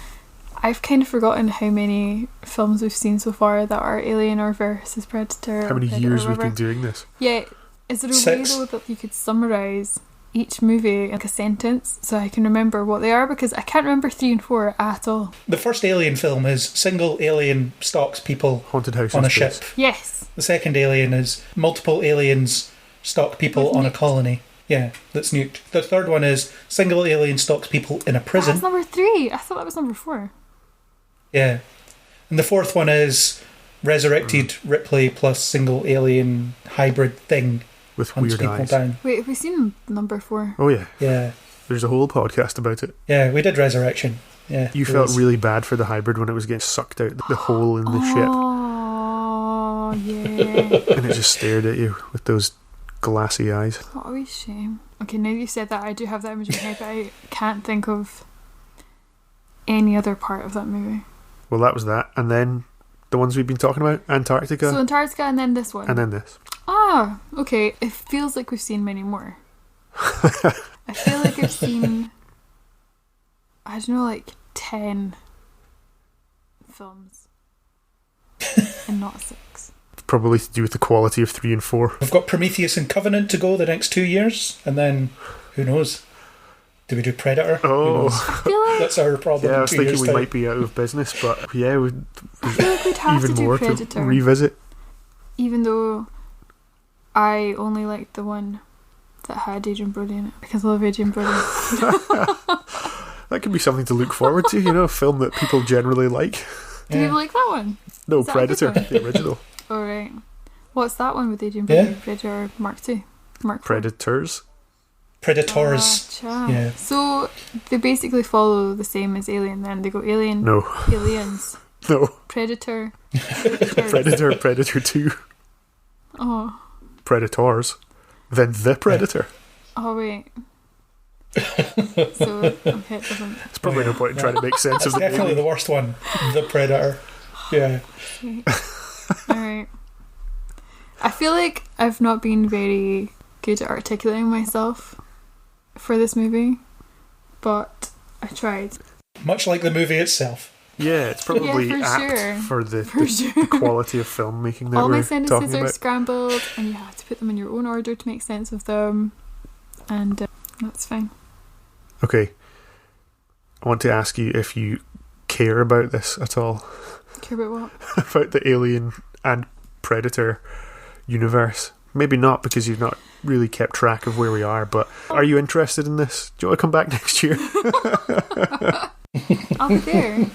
I've kind of forgotten how many films we've seen so far that are Alien or versus Predator. How many years we've been doing this? Yeah, is there a way though that you could summarise each movie in like a sentence so I can remember what they are, because I can't remember 3 and 4 at all. The first Alien film is single alien stalks people haunted house on a ship. Yes. The second Alien is multiple aliens stalk people on a colony. Yeah, that's nuked. The third one is single alien stalks people in a prison. That's number 3. I thought that was number 4. Yeah. And the fourth one is resurrected Ripley plus single alien hybrid thing. With weird eyes. Down. Wait, have we seen number 4? Oh yeah. Yeah. There's a whole podcast about it. Yeah, we did Resurrection. Yeah. You felt really bad for the hybrid when it was getting sucked out the hole in the ship. Oh, yeah. And it just stared at you with those glassy eyes. What a wee shame. Okay, now you said that, I do have that image in my head, but I can't think of any other part of that movie. Well, that was that. And then the ones we've been talking about, Antarctica. So Antarctica and then this one. And then this. Ah, okay. It feels like we've seen many more. I feel like I've seen, I don't know, like 10 films and not 6. It's probably to do with the quality of 3 and 4. We've got Prometheus and Covenant to go the next 2 years, and then who knows? Do we do Predator? Oh, I feel like that's our problem. Yeah, I was thinking we might be out of business, but yeah, I feel like we'd have even to do more Predator to revisit. Even though I only liked the one that had Adrian Brody in it, because I love Adrian Brody. That could be something to look forward to, a film that people generally like. Do people like that one? No, Predator, the original. Oh, right. What's that one with Adrian Brody? Yeah. Predator Mark II? Predators. Yeah. So they basically follow the same as Alien then. They go Alien, no. Aliens, no. Predator, Predator 2. Oh. Predators. Then The Predator. Oh, wait. So, okay, it doesn't... There's probably no point in trying to make sense of the definitely movie. The worst one. The Predator. Yeah. Alright. I feel like I've not been very good at articulating myself for this movie, but I tried. Much like the movie itself. Yeah, it's probably apt for the quality of filmmaking that all my we're sentences talking are about. Scrambled, and you have to put them in your own order to make sense of them, and that's fine. Okay, I want to ask you if you care about this at all. Care about what? About the Alien and Predator universe. Maybe not, because you've not really kept track of where we are, but are you interested in this? Do you want to come back next year? I'll be there.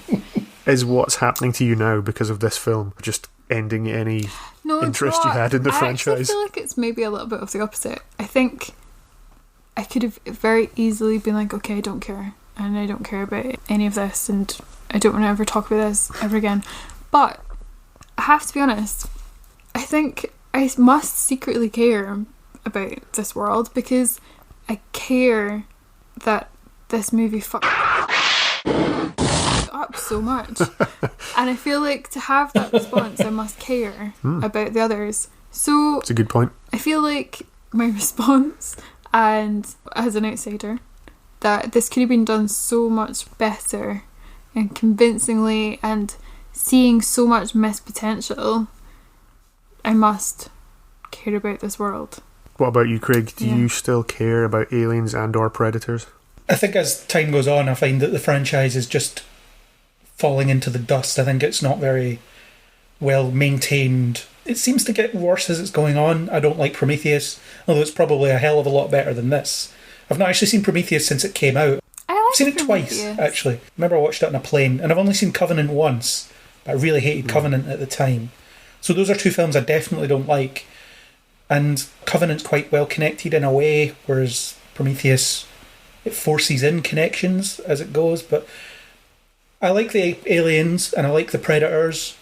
Is what's happening to you now because of this film just ending any interest you had in the franchise? I feel like it's maybe a little bit of the opposite. I think I could have very easily been like, okay, I don't care, and I don't care about any of this, and I don't want to ever talk about this ever again. But I have to be honest, I think I must secretly care about this world, because I care that this movie fucked up so much, and I feel like to have that response I must care about the others. So it's a good point. I feel like my response, and as an outsider, that this could have been done so much better and convincingly, and seeing so much missed potential, I must care about this world. What about you, Craig? Do you still care about aliens and or predators? I think as time goes on, I find that the franchise is just falling into the dust. I think it's not very well maintained. It seems to get worse as it's going on. I don't like Prometheus, although it's probably a hell of a lot better than this. I've not actually seen Prometheus since it came out. I've seen it twice, actually. I remember I watched it on a plane, and I've only seen Covenant once, but I really hated Covenant at the time. So those are two films I definitely don't like. And Covenant's quite well connected in a way, whereas Prometheus, it forces in connections as it goes. But I like the aliens and I like the predators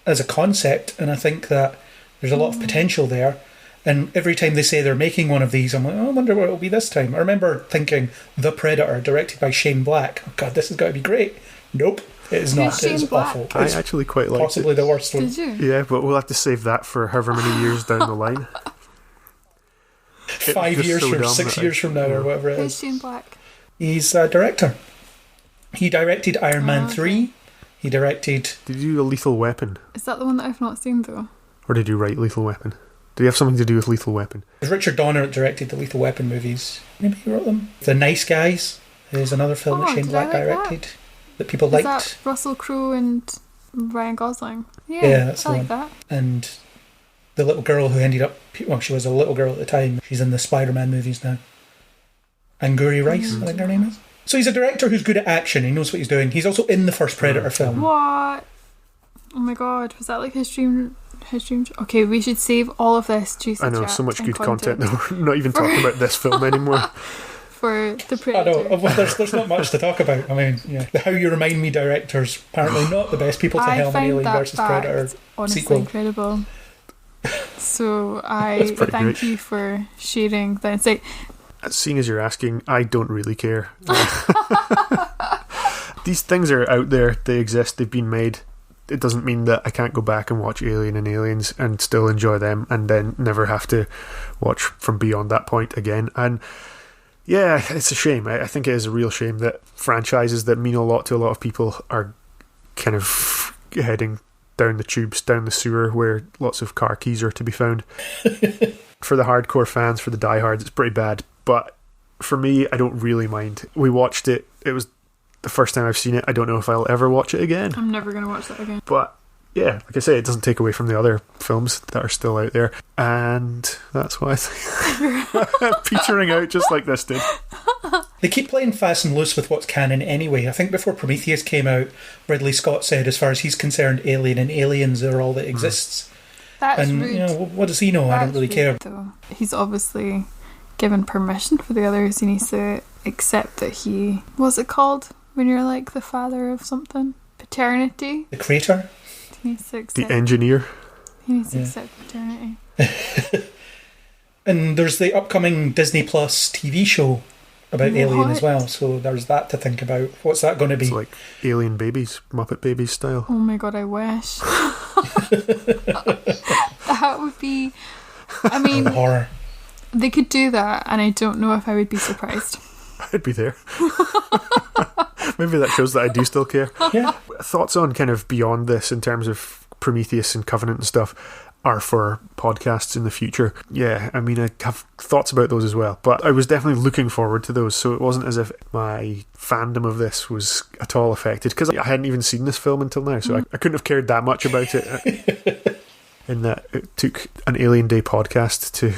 as a concept, and I think that there's a lot of potential there. And every time they say they're making one of these, I'm like, oh, I wonder what it'll be this time. I remember thinking The Predator, directed by Shane Black. Oh God, this has got to be great. Nope, it is not. It is awful. I actually quite liked it. Possibly the worst one. Did you? Yeah, but we'll have to save that for however many years down the line. 5 years from 6 years from now, or whatever it Who's is. Shane Black? He's a director. He directed Iron Man 3. He directed... Did you do a Lethal Weapon? Is that the one that I've not seen, though? Or did you write Lethal Weapon? Did he have something to do with Lethal Weapon? It was Richard Donner that directed the Lethal Weapon movies. Maybe he wrote them. The Nice Guys is another film that Shane Black directed that people liked. Is that Russell Crowe and Ryan Gosling? Yeah, that's the I one. like that. And the little girl who ended up... Well, she was a little girl at the time. She's in the Spider-Man movies now. Anguri Rice, I think her name is. So he's a director who's good at action. He knows what he's doing. He's also in the first Predator film. What? Oh my god, was that like his dream? Okay, we should save all of this juicy I know, chat so much and good content that we're not even talking about this film anymore. for the I Predator. know, well, there's not much to talk about. I mean, yeah. The How You Remind Me directors, apparently not the best people to I helm an find Alien that versus Predator fact honestly sequel. incredible. So I pretty thank great. you for sharing that insight. Seeing as you're asking, I don't really care. These things are out there, they exist, they've been made. It doesn't mean that I can't go back and watch Alien and Aliens and still enjoy them and then never have to watch from beyond that point again. And yeah, it's a shame. I think it is a real shame that franchises that mean a lot to a lot of people are kind of heading down the tubes, down the sewer where lots of car keys are to be found. For the hardcore fans, for the diehards, it's pretty bad. But for me, I don't really mind. We watched it. It was the first time I've seen it. I don't know if I'll ever watch it again. I'm never going to watch that again. But yeah, like I say, it doesn't take away from the other films that are still out there. And that's why I think petering out just like this did. They keep playing fast and loose with what's canon anyway. I think before Prometheus came out, Ridley Scott said, as far as he's concerned, Alien and Aliens are all that exists. That's And, rude. you know, what does he know? I don't really care. Though. He's obviously given permission for the others. He needs to accept that he... What's it called when you're like the father of something? Paternity? The Crater? He needs to accept, The engineer. he needs to accept paternity. And there's the upcoming Disney Plus TV show about Alien as What? well, so there's that to think about. What's that going to be? It's like Alien Babies, Muppet Babies style. Oh my god, I wish. That would be... I mean, Horror. they could do that, and I don't know if I would be surprised. I'd be there. Maybe that shows that I do still care. Yeah. Thoughts on kind of beyond this in terms of Prometheus and Covenant and stuff are for podcasts in the future. Yeah, I mean, I have thoughts about those as well, but I was definitely looking forward to those, so it wasn't as if my fandom of this was at all affected, because I hadn't even seen this film until now, so I couldn't have cared that much about it. In that it took an Alien Day podcast to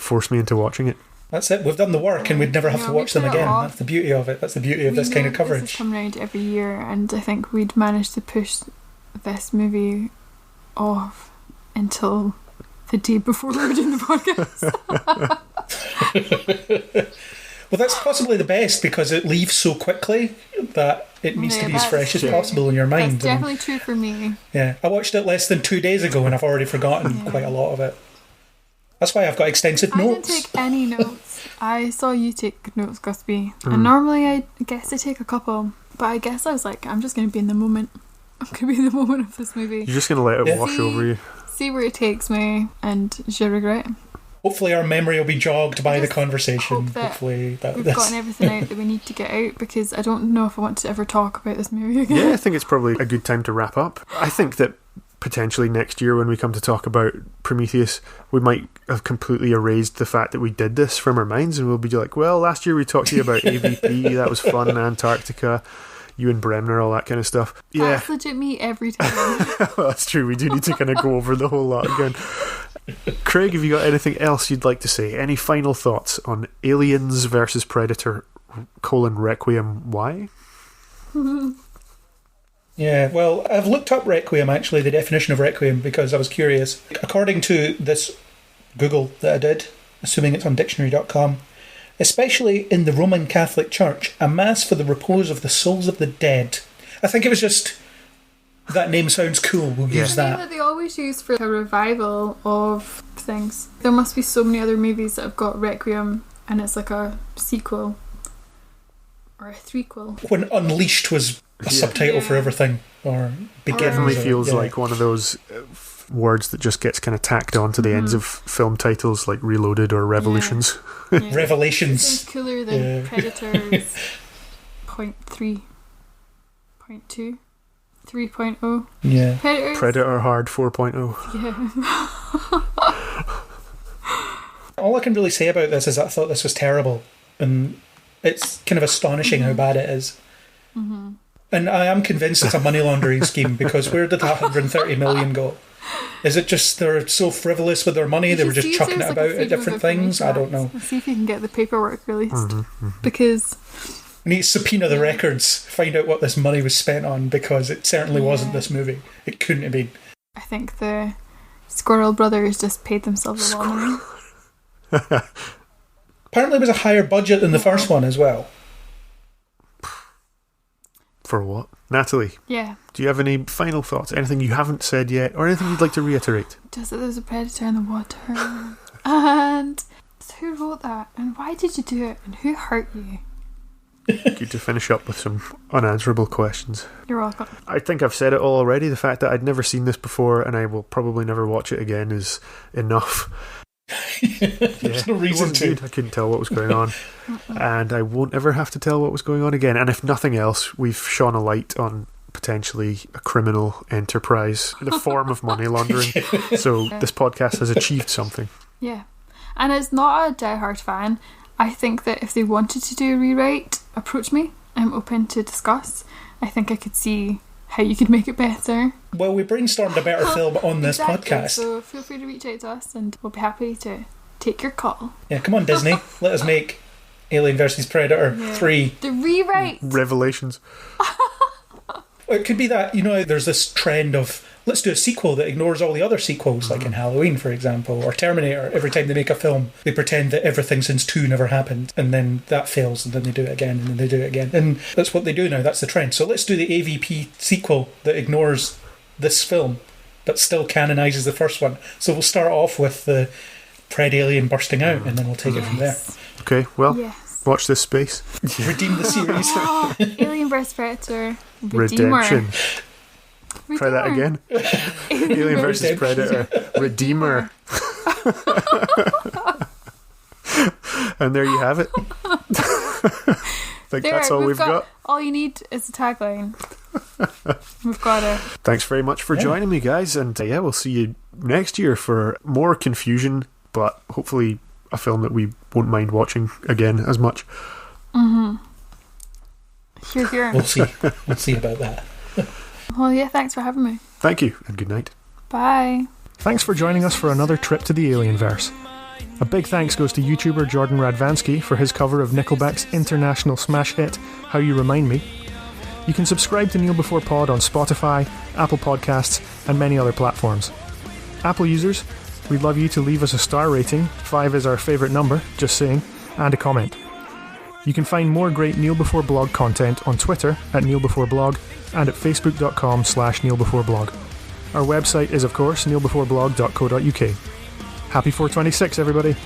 force me into watching it. That's it. We've done the work and we'd never have Yeah, to we watch them put it again. off. That's the beauty of it. That's the beauty of We this kind know of This is coverage. coming around every year, and I think we'd managed to push this movie off until the day before we were doing the podcast. Well, that's possibly the best because it leaves so quickly that it needs Yeah, to be as that's fresh as true. possible in your mind. That's definitely true for me. Yeah, I watched it less than 2 days ago and I've already forgotten quite a lot of it. That's why I've got extensive I didn't notes. take any notes. I saw you take notes, Gusby. And normally I guess I take a couple, but I guess I was like, I'm just going to be in the moment. I'm going to be in the moment of this movie. You're just going to let it Yeah. wash over you. See where it takes me, and je regret. Hopefully our memory will be jogged by the Just conversation. hope that Hopefully that We've this. gotten everything out that we need to get out, because I don't know if I want to ever talk about this movie again. Yeah, I think it's probably a good time to wrap up. I think that potentially next year when we come to talk about Prometheus, we might have completely erased the fact that we did this from our minds, and we'll be like, well, last year we talked to you about AVP, that was fun, Antarctica, you and Bremner, all that kind of stuff. Yeah. That's legit me every time. Well, that's true, we do need to kind of go over the whole lot again. Craig, have you got anything else you'd like to say? Any final thoughts on Aliens versus Predator, Requiem, why? Yeah, well, I've looked up Requiem, actually, the definition of Requiem, because I was curious. According to this Google that I did, assuming it's on dictionary.com, especially in the Roman Catholic Church, a mass for the repose of the souls of the dead. I think it was just, that name sounds cool, we'll use The name that. that they always use for a revival of things. There must be so many other movies that have got Requiem, and it's like a sequel. Or a threequel. When Unleashed was a subtitle for everything, or Beginnings. Definitely feels yeah. like one of those words that just gets kind of tacked on to the ends of film titles, like Reloaded or Revolutions. Yeah. Revelations. It sounds cooler than Predators 0.3, 0.2, 3.0. Yeah. Predator Hard 4.0. Yeah. All I can really say about this is I thought this was terrible, and it's kind of astonishing how bad it is. Mm-hmm. And I am convinced it's a money laundering scheme, because where did that 130 million go? Is it just they're so frivolous with their money, they were just chucking it about at different things? I don't know. Let's see if you can get the paperwork released. Because we need to subpoena the records, find out what this money was spent on, because it certainly wasn't this movie. It couldn't have been. I think the Squirrel Brothers just paid themselves a lot of money. Apparently it was a higher budget than the first one as well. For what? Natalie? Yeah. Do you have any final thoughts? Anything you haven't said yet, or anything you'd like to reiterate? Just that there's a predator in the water. And who wrote that? And why did you do it? And who hurt you? Good to finish up with some unanswerable questions. You're welcome. I think I've said it all already. The fact that I'd never seen this before and I will probably never watch it again is enough. There's no reason to. Good. I couldn't tell what was going on. And I won't ever have to tell what was going on again. And if nothing else, we've shone a light on potentially a criminal enterprise in the form of money laundering. So this podcast has achieved something. Yeah. And as not a diehard fan, I think that if they wanted to do a rewrite, approach me. I'm open to discuss. I think I could see how you could make it better. Well, we brainstormed a better film on this podcast. So feel free to reach out to us and we'll be happy to take your call. Yeah, come on, Disney. Let us make Alien vs. Predator 3. The rewrite! Revelations. Well, it could be that, there's this trend of, let's do a sequel that ignores all the other sequels, like in Halloween, for example, or Terminator. Every time they make a film, they pretend that everything since 2 never happened, and then that fails, and then they do it again, and then they do it again. And that's what they do now, that's the trend. So let's do the AVP sequel that ignores this film, but still canonises the first one. So we'll start off with the PredAlien bursting out, and then we'll take it from there. Okay, well, watch this space. Redeem the series. Alien vs. Predator. Redemption. Try that again. Alien vs. Predator. Redeemer. And there you have it. I think that's all we've got. All you need is a tagline. We've got it. Thanks very much for joining me, guys. And we'll see you next year for more confusion, but hopefully a film that we won't mind watching again as much. Mm-hmm. Here. We'll see. We'll see about that. Well, yeah, thanks for having me. Thank you, and good night. Bye. Thanks for joining us for another trip to the Alienverse. A big thanks goes to YouTuber Jordan Radvansky for his cover of Nickelback's international smash hit, How You Remind Me. You can subscribe to Kneel Before Pod on Spotify, Apple Podcasts, and many other platforms. Apple users, we'd love you to leave us a star rating, 5 is our favourite number, just saying, and a comment. You can find more great Kneel Before Blog content on Twitter at KneelBeforeBlog and at facebook.com/KneelBeforeBlog. Our website is, of course, kneelbeforeblog.co.uk. Happy 426, everybody!